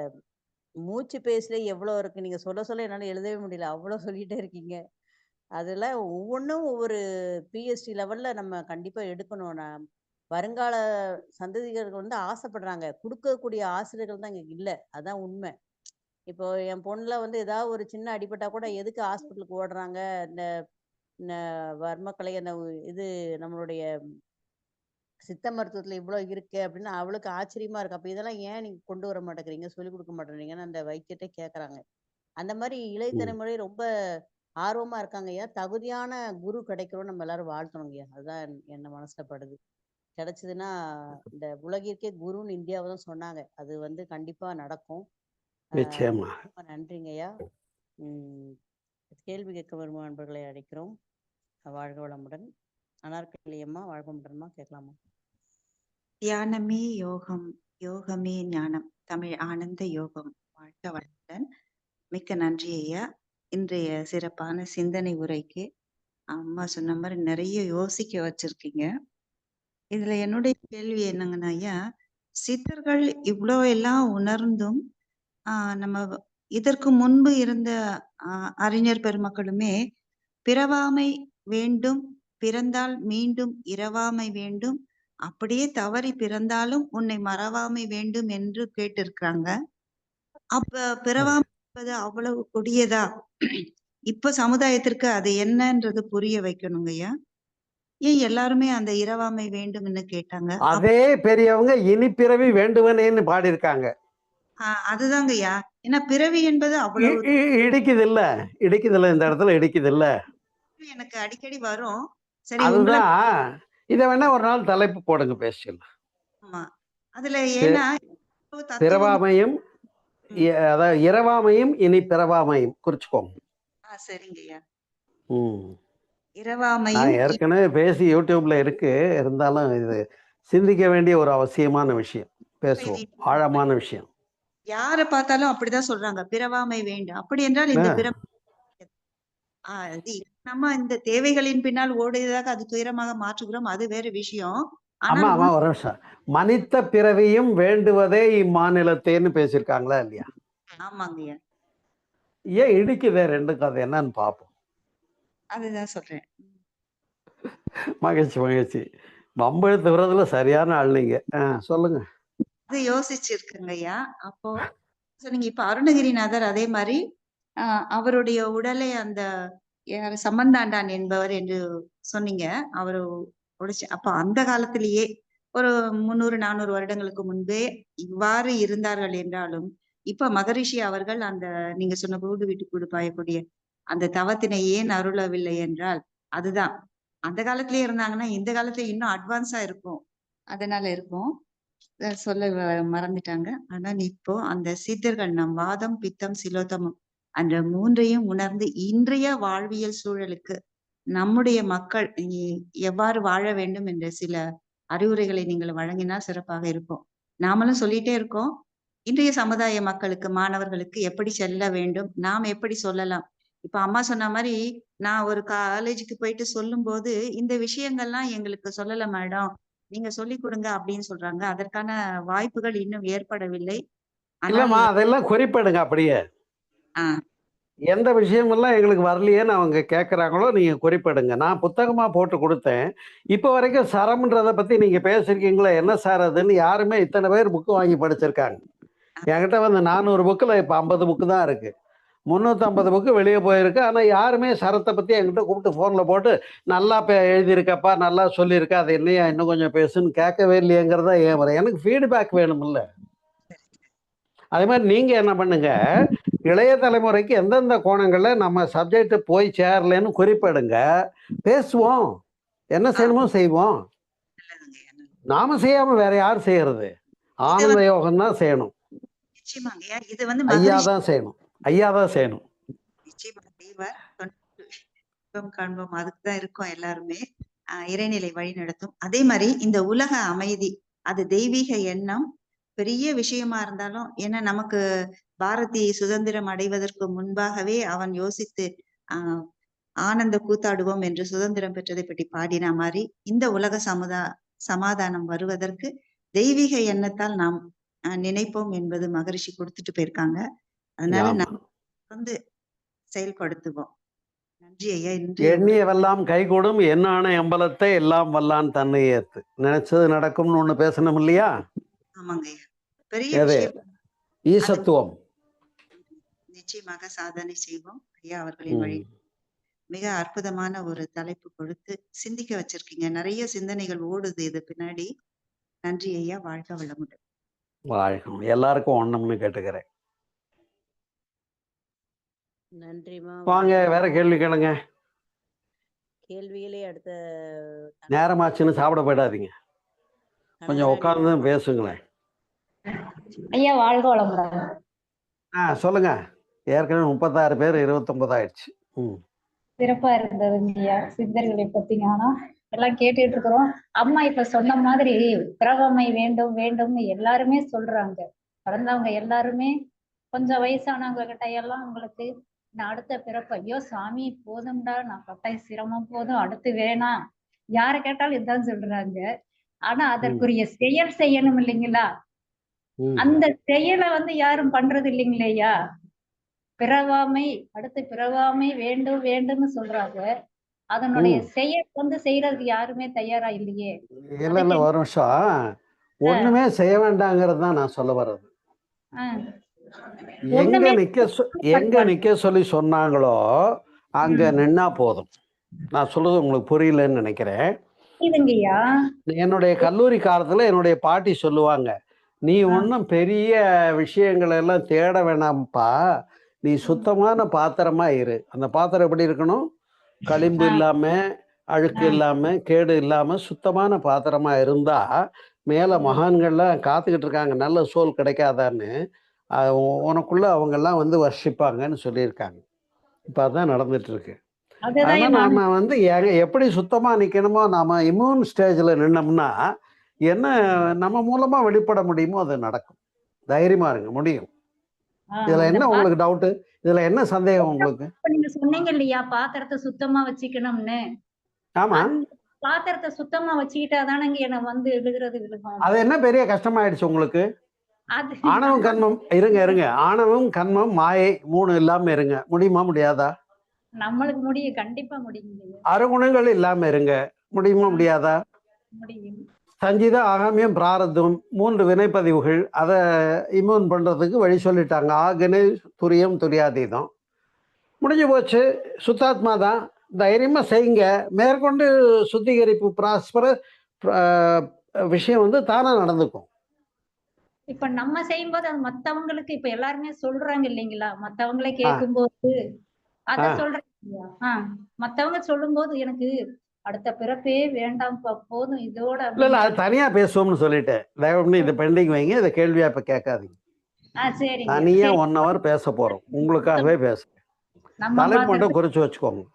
மூச்சு பேச்சுல எவ்வளோ இருக்கு. நீங்க சொல்ல சொல்ல என்னால எழுதவே முடியல. அவ்வளோ சொல்லிட்டே இருக்கீங்க. அதுல ஒவ்வொன்னும் ஒவ்வொரு பிஹெச்டி லெவல்ல நம்ம கண்டிப்பா எடுக்கணும். வருங்கால சந்ததிகர்கள் வந்து ஆசைப்படுறாங்க. குடுக்கக்கூடிய ஆசிரியர்கள் தான் இங்க இல்ல. அதான் உண்மை. இப்போ என் பொண்ணுல வந்து ஏதாவது ஒரு சின்ன அடிபட்டா கூட எதுக்கு ஹாஸ்பிட்டலுக்கு ஓடுறாங்க? இந்த இந்த வர்மக்கலை அந்த இது நம்மளுடைய சித்த மருத்துவத்துல இவ்ளோ இருக்கு அப்படின்னு அவளுக்கு ஆச்சரியமா இருக்கு. அப்ப இதெல்லாம் ஏன் நீங்க கொண்டு வர மாட்டேங்கிறீங்க? சொல்லிக் குடுக்க மாட்டேங்கிறீங்கன்னு அந்த வைத்தியர்ட்ட கேட்கறாங்க. அந்த மாரி இளைய ம். தலைமுறை ரொம்ப ஆர்வமா இருக்காங்கய்யா. தகுதியான குரு கிடைக்கணும்னு நம்ம எல்லாரும் வாழ்த்தணும்ங்கய்யா. அதுதான் என்ன மனசுல படுது. கிடைச்சதுன்னா, இந்த உலகிற்கே குருன்னு இந்தியாவ தான் சொன்னாங்க. அது வந்து கண்டிப்பா நடக்கும். ரொம்ப நிச்சயமா. ரொம்ப நன்றிங்கய்யா. ம். கேள்வி கேட்க விரும்பும் நண்பர்களை அழைக்கிறோம். வாழ்க வளமுடன். அனார்கலி அம்மா வாழ்க வளமுடன்ம்மா கேட்கலாமா? தியானமே யோகம், யோகமே ஞானம். தமிழ் ஆனந்த யோகம். வாழ்க வளமுடன். மிக்க நன்றி ஐயா. இன்றைய சிறப்பான சிந்தனை உரைக்கு அம்மா சொன்ன மாதிரி நிறைய யோசிக்க வச்சிருக்கீங்க. இதுல என்னுடைய கேள்வி என்னங்கன்னா ஐயா, சித்தர்கள் இவ்வளோ எல்லாம் உணர்ந்தும் நம்ம இதற்கு முன்பு இருந்த அறிஞர் பெருமக்களுமே பிறவாமை வேண்டும், பிறந்தால் மீண்டும் இரவாமை வேண்டும், அப்படியே தவறி பிறந்தாலும் உன்னை மறவாமை வேண்டும் என்று கேட்டிருக்காங்க. அப்ப சரி. பிறவாமை என்பது அவ்வளவு கொடியதா? இப்ப சமுதாயத்திற்கு அது என்னன்றது புரிய வைக்கணுங்கய்யா. ஏன் எல்லாருமே அந்த இரவாமை வேண்டும்னு கேட்டாங்க? அதே பெரியவங்க இனி பிறவி வேண்டுவனேன்னு பாடியிருக்காங்க. அதுதாங்கய்யா. ஏன்னா பிறவி என்பது அவ்வளவு இடிக்குதுல்ல. இடிக்குதுல்ல, இந்த இடத்துல இடிக்குதுல்ல. எனக்கு அடிக்கடி வரும். சரி உங்கள அதுதான். இத வேணா ஒரு நாள் தலைப்பு போடுங்க பேசிடலாம். ஆமா. அதுல பி ஏன்னா இவ்வளவு தத்துவம். பிறவாமையும் அதாவது இரவாமையும் இனி பிறவாமையும் குறிச்சுக்கோங்க. சரிங்கய்யா. ம். நான் இரவாமையும் ஏற்கனவே பேசி யூடியூப்ல இருக்கு. இருந்தாலும் இது சிந்திக்க வேண்டிய ஒரு அவசியமான விஷயம். பேசுவோம். ஆழமான விஷயம். யார பார்த்தாலும் அப்படிதான் சொல்றாங்க. பிறவாமை வேண்டும். அப்படி என்றால் ஆ. இந்த அது நம்ம இந்த தேவைகளின் பின்னால் ஓடுவதாக அது துயரமாக மாற்றுகிறோம். அது வேற விஷயம். ஆமா, ஆனால் ஆமா. ஒரு நிமிஷம். மனித்த பிறவியும் வேண்டுவதே இம்மாநிலத்தேன்னு பேசியிருக்காங்களா இல்லையா? ஆமாங்கய்யா. ஏன் இடிக்குதே 2க்கும் அது என்னன்னு பார்ப்போம். அதுதான் சொல்றேன். மகிழ்ச்சி, மகிழ்ச்சி. வம்பிழுத்து விடுறதுல சரியான ஆள் நீங்க. சொல்லுங்க. அது யோசிச்சிருக்கேங்கய்யா. அப்போ சொன்னீங்க இப்ப அருணகிரிநாதர் அதே மாரி அவருடைய உடலை அந்த யாரு சம்பந்தாண்டான் என்பவர் என்று சொன்னீங்க. அவரு அப்ப அந்த காலத்திலேயே ஒரு 300, 400 வருடங்களுக்கு முன்பே இவ்வாறு இருந்தார்கள் என்றாலும், இப்ப மகரிஷி அவர்கள் அந்த நீங்க சொன்ன கூடு விட்டு கூடு பாயக்கூடிய அந்த தவத்தினை ஏன் அருளவில்லை என்றால், அதுதான். அந்த காலத்திலேயே இருந்தாங்கன்னா, இந்த காலத்துல இன்னும் அட்வான்ஸா இருக்கும். அதனால இருக்கும். சொல்ல மறந்துட்டாங்க. ஆனா இப்போ அந்த சித்தர்கள் நம் வாதம், பித்தம், சிலோத்தமம் அந்த 3ஐயும் உணர்ந்து இன்றைய வாழ்வியல் சூழலுக்கு நம்முடைய மக்கள் எவ்வாறு வாழ வேண்டும் என்ற சில அறிவுரைகளை நீங்கள் வழங்கினால் சிறப்பாக இருக்கும். நாமளும் சொல்லிட்டே இருக்கோம். இன்றைய சமுதாய மக்களுக்கு, மாணவர்களுக்கு எப்படி செல்ல வேண்டும்? நாம் எப்படி சொல்லலாம்? இப்ப அம்மா சொன்ன மாரி, நான் ஒரு காலேஜுக்கு போயிட்டு சொல்லும்போது, இந்த விஷயங்கள்லாம் எங்களுக்கு சொல்லல மேடம். நீங்க சொல்லிக் குடுங்க அப்படின்னு சொல்றாங்க. அதற்கான வாய்ப்புகள் இன்னும் ஏற்படவில்லை. ஆனால் இல்லம்மா, அதெல்லாம் குறிப்பிடுங்க அப்படியே. ஆ எந்த விஷயமெல்லாம் எங்களுக்கு வரலையேன்னு அவங்க கேட்குறாங்களோ நீங்கள் குறிப்பிடுங்க. நான் புத்தகமாக போட்டு கொடுத்தேன். இப்போ வரைக்கும் சரம்ன்றதை பற்றி நீங்கள் பேசியிருக்கீங்களே, என்ன சார் அதுன்னு யாருமே இத்தனை பேர் புக்கு வாங்கி படிச்சிருக்காங்க. என்கிட்ட வந்து 400 புக்கில் இப்போ 50 புக்கு தான் இருக்குது. 350 புக்கு வெளியே போயிருக்கு. ஆனால் யாருமே சரத்தை பற்றி என்கிட்ட கூப்பிட்டு ஃபோனில் போட்டு நல்லா எழுதியிருக்கப்பா, நல்லா சொல்லியிருக்க, அது என்னையா இன்னும் கொஞ்சம் பேசுன்னு கேட்கவே இல்லையேங்கிறதா ஏன் வர எனக்கு ஃபீட்பேக் வேணும்ல. அதே மாதிரி நீங்கள் என்ன பண்ணுங்க, இளைய தலைமுறைக்கு எந்தெந்த கோணங்களில் நம்ம சப்ஜெக்ட் போய் சேரலன்னு குறிப்பிடுங்க. பேசுவோம், என்ன செய்யணுமோ செய்வோம். நல்லதுங்கய்யா, நல்லது. நாம செய்யாம வேற யார் செய்யறது? இது ஆனந்த வந்து யோகம் தான் செய்யணும். நிச்சயமாங்கய்யா, இது வந்து ஐயா மகரிஷி தான் செய்யணும். ஐயா தான் செய்யணும். நிச்சயமா செய்வார். இன்பம் காண்போம், அதுக்கு தான் இருக்கோம் எல்லாருமே. இறைநிலை வழி நடத்தும். அதே மாதிரி இந்த உலக அமைதி, அது தெய்வீக எண்ணம் பெரிய விஷயமா இருந்தாலும், ஏன்னா நமக்கு பாரதி சுதந்திரம் அடைவதற்கு முன்பாகவே அவன் யோசித்து ஆனந்த கூத்தாடுவோம் என்று சுதந்திரம் பெற்றதை பற்றி பாடின மாதிரி, இந்த உலக சமாதானம் வருவதற்கு தெய்வீக எண்ணத்தால் நாம் நினைப்போம் என்பது மகரிஷி கொடுத்துட்டு போயிருக்காங்க. அதனால ஆமா. நாம் வந்து செயல்படுத்துவோம். நன்றி ஐயா. எண்ணியவெல்லாம் கைகூடும், எண்ணான எம்பலத்தை எல்லாம் வல்லான் தன்னை ஏத்து. நினைச்சது நடக்கும்னு ஒண்ணு பேசணும் இல்லையா? ஆமாங்க ஐயா, பெரிய எது? விஷயம். ஈசத்துவம். நிச்சயமாக சாதனை செய்வோம். ஐயா அவர்களின் வழி மிக அற்புதமான ஒரு தலைப்பு கொடுத்து சிந்திக்க வச்சிருக்கீங்க. நிறைய சிந்தனைகள் ஓடுது இது பின்னாடி. நன்றி ஐயா, வாழ்க வளமுடன். வாழ்க்கணும். எல்லாருக்கும் ஒண்ணும்னு கேட்டுக்கிறேன். நன்றிமா. வாங்க, வேற கேள்வி கேளுங்க. கேள்விகளே அடுத்த நேரமாச்சுன்னு சாப்பிட போயிடாதீங்க. கொஞ்சம் உட்கார்ந்து பேசுங்களேன். ஐயா வாழ்க வளமுடன். சொல்லுங்க. ஏற்கனவே 36 பேர், 29 ஆயிடுச்சு. சிறப்பா இருந்ததுங்க ஐயா. சித்தர்களை பத்தி ஞானம் எல்லாம் கேட்டுட்டு இருக்கிறோம். அம்மா இப்ப சொன்ன மாதிரி பிறவமை வேண்டும் வேண்டும்னு எல்லாருமே சொல்றாங்க. பிறந்தவங்க எல்லாருமே கொஞ்சம் வயசானவங்க கிட்ட எல்லாம் உங்களுக்கு நான் அடுத்த பிறப்பு, ஐயோ சாமி போதும்டா, நான் பட்ட சிரமம் போதும், அடுத்து வேணாம், யாரை கேட்டாலும் இதுதான் சொல்றாங்க. ஆனா அதற்குரிய செயல் செய்யணும் இல்லைங்களா? அந்த செயலை வந்து யாரும் பண்றது இல்லைங்களேயா? பிறவாமை, அடுத்து பிறவாமை வேண்டும் வேண்டும்னு சொல்றாங்க. அதனுடைய செயல் வந்து செய்யறதுக்கு யாருமே தயாரா இல்லையே. இல்ல ஒரு நிமிஷம். ஒண்ணுமே செய்ய வேண்டாங்கிறது தான் நான் சொல்ல வர்றது. எங்க நிக்க சொல்லி சொன்னாங்களோ அங்க நின்னா போதும். நான் சொல்றது உங்களுக்கு புரியலன்னு நினைக்கிறேன். என்னுடைய கல்லூரி காலத்துல என்னுடைய பாட்டி சொல்லுவாங்க, நீ ஒன்றும் பெரிய விஷயங்கள் எல்லாம் தேட வேணாம்ப்பா, நீ சுத்தமான பாத்திரமா இரு. அந்த பாத்திரம் எப்படி இருக்கணும்? களிம்பு இல்லாம, அழுக்கு இல்லாம, கேடு இல்லாம சுத்தமான பாத்திரமா இருந்தா மேல மகான்கள்லாம் காத்துக்கிட்டு இருக்காங்க, நல்ல சோல் கிடைக்காதான்னு. உனக்குள்ள அவங்க எல்லாம் வந்து வர்ஷிப்பாங்கன்னு சொல்லியிருக்காங்க. இப்ப அதான் நடந்துட்டு இருக்கு. ஆனா நாம வந்து எப்படி சுத்தமா நிக்கணுமோ, நாம இம்யூன் ஸ்டேஜ்ல நின்னோம்னா என்ன நம்ம மூலமா வெளிப்பட முடியுமோ அது நடக்கும். தைரியமா இருங்க, முடியும். இதுல என்ன உங்களுக்கு டவுட்? இதுல என்ன சந்தேகம் உங்களுக்கு? நீங்க சொன்னீங்க இல்லையா பாத்திரத்தை சுத்தமா வச்சுக்கணும்னு. ஆமா, பாத்திரத்தை சுத்தமா வச்சுக்கிட்டாதானங்க எனக்கு வந்து எழுதுறது விழுகும். அது என்ன பெரிய கஷ்டமாயிடுச்சு உங்களுக்கு? ஆணவம் கண்மம் இருங்க. ஆணவம் கண்மம் மாயை 3 இல்லாம இருங்க. முடியுமா முடியாதா? நம்மளுக்கு முடியும், கண்டிப்பா முடியும். அருகுணங்கள் இல்லாம இருங்க. முடியுமா முடியாதா? முடியும். சஞ்சிதம், ஆகாமியம், பிராரத்தம் 3 வினைப்பதிவுகள், அதை இம்யூன் பண்றதுக்கு வழி சொல்லிட்டாங்க. ஆகனை, துரியம், துரியாதீதம். முடிஞ்சு போச்சு. சுத்தாத்மா தான். தைரியமா செய்யுங்க. மேற்கொண்டு சுத்திகரிப்பு பிராஸ்பர விஷயம் வந்து தானா நடந்துக்கும். இப்ப நம்ம செய்யும்போது அது மத்தவங்களுக்கு இப்ப எல்லாருமே சொல்றாங்க இல்லைங்களா? மத்தவங்களே கேட்கும்போது அத சொல்றாங்க. மத்தவங்க சொல்லும் போது எனக்கு அடுத்த பிறப்பே வேண்டாம் போதும் இதோட. இல்ல அது தனியா பேசுவோம்னு சொல்லிட்டேன். தயவு பண்ணி இதை பெண்டிங் வைங்க. இதை கேள்வியா இப்ப கேட்காதீங்க. தனியா 1 hour பேச போறோம். உங்களுக்காகவே பேசுறேன். தலைப்பு மட்டும் குறிச்சு வச்சுக்கோங்க.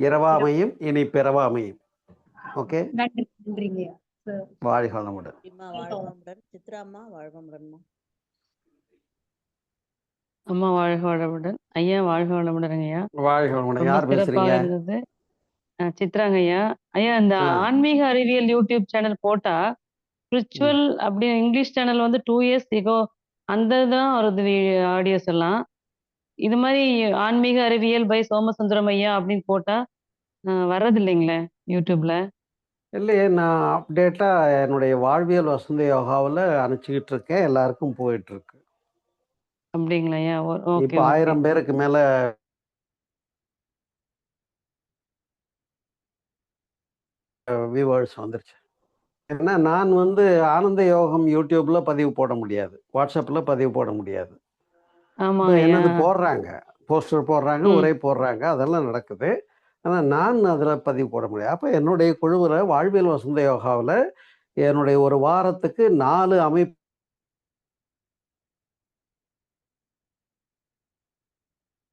இரவாமையும் இனி பிறவாமையும். ஓகே, நன்றிங்க. வாழ்க வளமுடன். சித்ராம்மா வாழ்க வளமுடன். அம்மா வாழ்க வளமுடன். ஐயா வாழ்க வளமுடன். ஐயா வாழ்க வளமுடன். யார் பேசுறீங்க? இருந்தது சித்ராங்க ஐயா. ஐயா இந்த ஆன்மீக அறிவியல் யூடியூப் சேனல் போட்டா ஸ்பிரிச்சுவல் அப்படி இங்கிலீஷ் சேனல் வந்து 2 years ago அந்த தான் வருது ஆடியோஸ் எல்லாம். இது மாதிரி ஆன்மீக அறிவியல் பை சோமசுந்தரம் ஐயா அப்படின்னு போட்டா வர்றது இல்லைங்களே யூடியூப்ல. இல்லையே, நான் அப்டேட்டாக என்னுடைய வாழ்வியல் வசந்த யோகாவில் அனுப்பிச்சிக்கிட்டு இருக்கேன், எல்லாருக்கும் போயிட்டு இருக்கு. அப்படிங்களா ஐயா? ஓகே இப்போ ஓகே. 1000 பேருக்கு மேலே வியூவர்ஸ் வந்துருச்சு. ஏன்னா நான் வந்து ஆனந்த யோகம் யூடியூப்பில் பதிவு போட முடியாது, வாட்ஸ்அப்பில் பதிவு போட முடியாது. இப்போ ஆமாங்க ஐயா. என்னது போடுறாங்க, போஸ்டர் போடுறாங்க, ம். உரை போடுறாங்க, அதெல்லாம் நடக்குது. ஆனால் நான் அதில் பதிவு போட முடியாது. அப்போ என்னுடைய குழுவில் வாழ்வியல் வசந்த யோகாவில் என்னுடைய ஒரு வாரத்துக்கு 4 அமைப்பு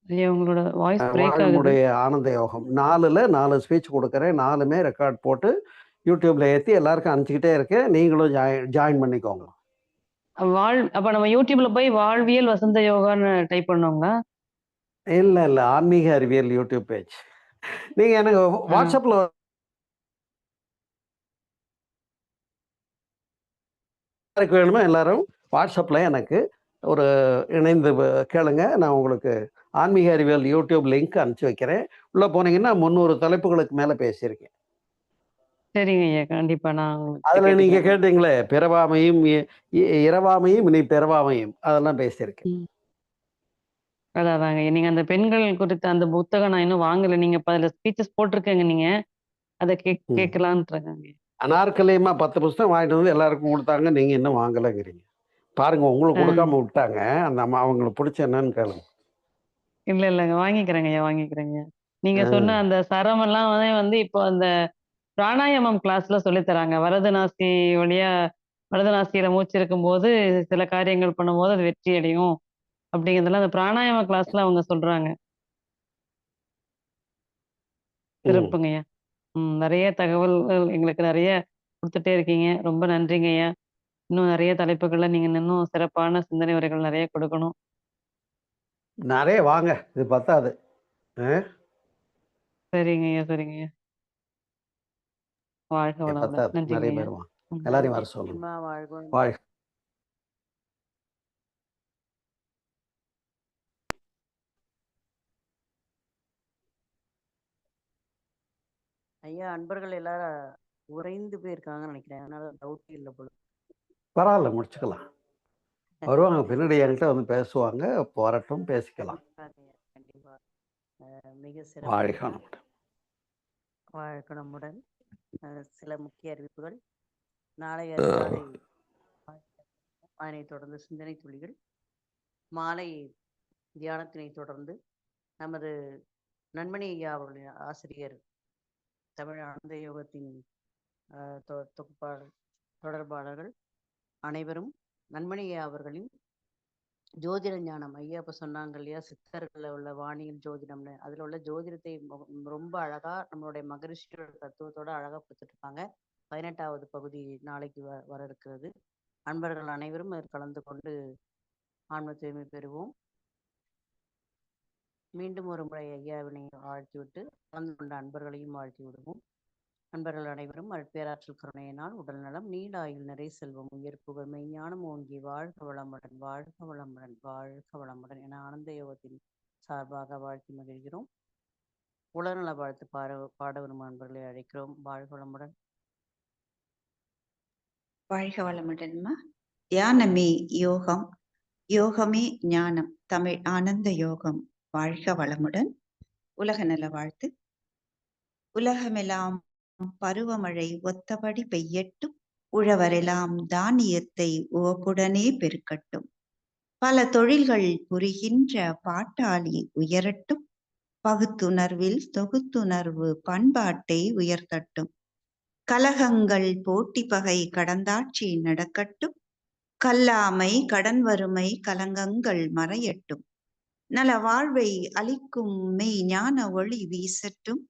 ஐயா உங்களோட வாய்ஸ் பிரேக் ஆகுது. வாழ்முடைய ஆனந்த யோகம் 4ல் 4 ஸ்பீச் கொடுக்குறேன், 4மே ரெக்கார்ட் போட்டு யூடியூப்ல ஏற்றி எல்லாருக்கும் அனுப்பிச்சிக்கிட்டே இருக்கேன். நீங்களும் ஜாயின் பண்ணிக்கோங்க. அப்ப நம்ம யூடியூப்ல போய் வாழ்வியல் வசந்த யோகான்னு டைப் பண்ணோங்களா? இல்லை இல்லை, ஆன்மீக அறிவியல் யூடியூப் பேஜ். நீங்கள் எனக்கு வாட்ஸ்அப்பில் யாருக்கு வேணுமோ எல்லாரும் வாட்ஸ்அப்பில் எனக்கு ஒரு இணைந்து கேளுங்க. நான் உங்களுக்கு ஆன்மீக அறிவியல் யூடியூப் லிங்க் அனுப்பிச்சி வைக்கிறேன். உள்ளே போனீங்கன்னா 300 தலைப்புகளுக்கு மேலே பேசியிருக்கேன். சரிங்க ஐயா, கண்டிப்பா நான் அதில் நீங்கள் கேட்டுக்கிறேன். கேட்டீங்களே பிறவாமையும் இரவாமையும் இனி பிறவாமையும், அதெல்லாம் பேசியிருக்கேன். ம். அதாங்க நீங்க அந்த பெண்கள் குறித்த அந்த புத்தகம் நான் இன்னும் வாங்கல. நீங்க இப்ப அதுல ஸ்பீச்சஸ் போட்டிருக்கீங்க நீங்க. அதை கேட்கலான்ட்டு. அனார்கலியமா 10 புத்தகம் வாங்கிட்டு வந்து எல்லாருக்கும் கொடுத்தாங்க, நீங்க இன்னும் வாங்கலைங்கிறீங்க. பாருங்க, உங்களுக்கு கொடுக்காம விட்டாங்க. அந்த அம்மா அவங்களுக்கு பிடிச்ச என்னன்னு கேளுங்க. இல்ல இல்லங்க, வாங்கிக்கிறேங்க ஐயா, வாங்கிக்கிறேங்க. நீங்க சொன்ன அந்த சரம் எல்லாம் வந்து இப்போ அந்த பிராணாயாமம் கிளாஸ்ல சொல்லி தராங்க. வரதநாசி வழியா வரதநாசியில மூச்சு இருக்கும்போது சில காரியங்கள் பண்ணும்போது அது வெற்றி அடையும் அப்படிங்கிறதெல்லாம் அந்த பிராணாயாம கிளாஸ்ல அவங்க சொல்றாங்க. சிறப்புங்கய்யா. நிறைய தகவல்கள் எங்களுக்கு நிறைய குடுத்துட்டே இருக்கீங்க. ரொம்ப நன்றிங்கய்யா. இன்னும் நிறைய தலைப்புகள்ல நீங்க இன்னும் சிறப்பான சிந்தனை உரைகள் நிறைய கொடுக்கணும். நிறைய வாங்க, இது பத்தாது. சரிங்கய்யா, சரிங்கய்யா. வாழ்க வளமுடன். பத்தாது, நிறைய நன்றிங்கய்யா. பேர் வாங்க. எல்லாரையும் வர சொல்லுங்க. நன்றிம்மா, வாழ்க. வாழ்க. ஐயா, அன்பர்கள் எல்லாரும் உறைந்து போயிருக்காங்கன்னு நினைக்கிறேன். அதனால டவுட் இல்லை போல. பரவாயில்ல, முடிச்சுக்கலாம். வருவாங்க பின்னாடி என்கிட்ட வந்து பேசுவாங்க, போராட்டம் பேசிக்கலாம். கண்டிப்பா. மிக வாழ்க சிறப்பு. வளமுடன். வாழ்க நம்முடன். சில முக்கிய அறிவிப்புகள். நாளை அதிகாலை அதனைத் தொடர்ந்து சிந்தனை துளிகள், மாலை தியானத்தினை தொடர்ந்து நமது நன்மணி ஐயா அவர்களுடைய ஆசிரியர், தமிழ் ஆனந்த யோகத்தின் தொகுப்பாளர், தொடர்பாளர்கள் அனைவரும் நன்மணி ஐயா அவர்களின் ஜோதிட ஞானம், ஐயா இப்ப சொன்னாங்க இல்லையா, சித்தர்களில் உள்ள வாணியில் ஜோதிடம்னு, அதுல உள்ள ஜோதிடத்தை ரொம்ப அழகா நம்மளுடைய மகரிஷியோட தத்துவத்தோட அழகா கொடுத்துட்டு இருக்காங்க. 18வது பகுதி நாளைக்கு வர இருக்கிறது. அன்பர்கள் அனைவரும் அதில் கலந்து கொண்டு ஆன்ம தூய்மை பெறுவோம். மீண்டும் ஒரு முறை ஐயாவினை வாழ்த்திவிட்டு கலந்து கொண்ட அன்பர்களையும் வாழ்த்தி விடுவோம். அன்பர்கள் அனைவரும் அற்பேராற்றல் கருணையினால் உடல் நலம், நீண்ட ஆயுள், நிறை செல்வம், உயர் புகழ், மெய்ஞானம் ஓங்கி வாழ்க வளமுடன், வாழ்க வளமுடன், வாழ்க வளமுடன் என ஆனந்த யோகத்தின் சார்பாக வாழ்த்தி மகிழ்கிறோம். உலகநல வாழ்த்து பாட வரும் அன்பர்களை அழைக்கிறோம். வாழ்க வளமுடன். வாழ்க வளமுடன்மா. தியானமே யோகம், யோகமே ஞானம். தமிழ் ஆனந்த யோகம். வாழ்க வளமுடன். உலக நல வாழ்த்து. உலகமெல்லாம் பருவமழை ஒத்தபடி பெய்யட்டும், உழவரெல்லாம் தானியத்தை உவப்புடனே பெருக்கட்டும், பல தொழில்கள் புரிகின்ற பாட்டாளி உயரட்டும், பகுத்துணர்வில் தொகுத்துணர்வு பண்பாட்டை உயர்த்தட்டும், கலகங்கள் போட்டி பகை கடந்தாட்சி நடக்கட்டும், கல்லாமை கடன் வறுமை கலங்கங்கள் மறையட்டும், நல வாழ்வை அளிக்கும் மெய் ஞான ஒளி வீசட்டும்,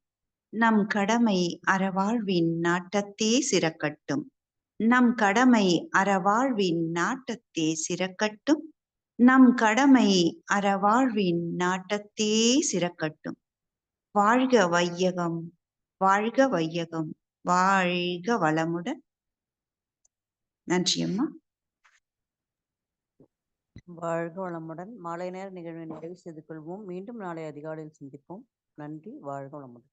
நம் கடமை அறவாழ்வின் நாட்டத்தே சிறக்கட்டும், நம் கடமை அறவாழ்வின் நாட்டத்தே சிறக்கட்டும், நம் கடமை அறவாழ்வின் நாட்டத்தே சிறக்கட்டும். வாழ்க வையகம், வாழ்க வையகம், வாழ்க வளமுடன். நன்றி அம்மா. வாழ்க வளமுடன். மாலை நேர நிகழ்வை நிறைவு செய்து கொள்வோம். மீண்டும் நாளை அதிகாலையில் சந்திப்போம். நன்றி. வாழ்க வளமுடன்.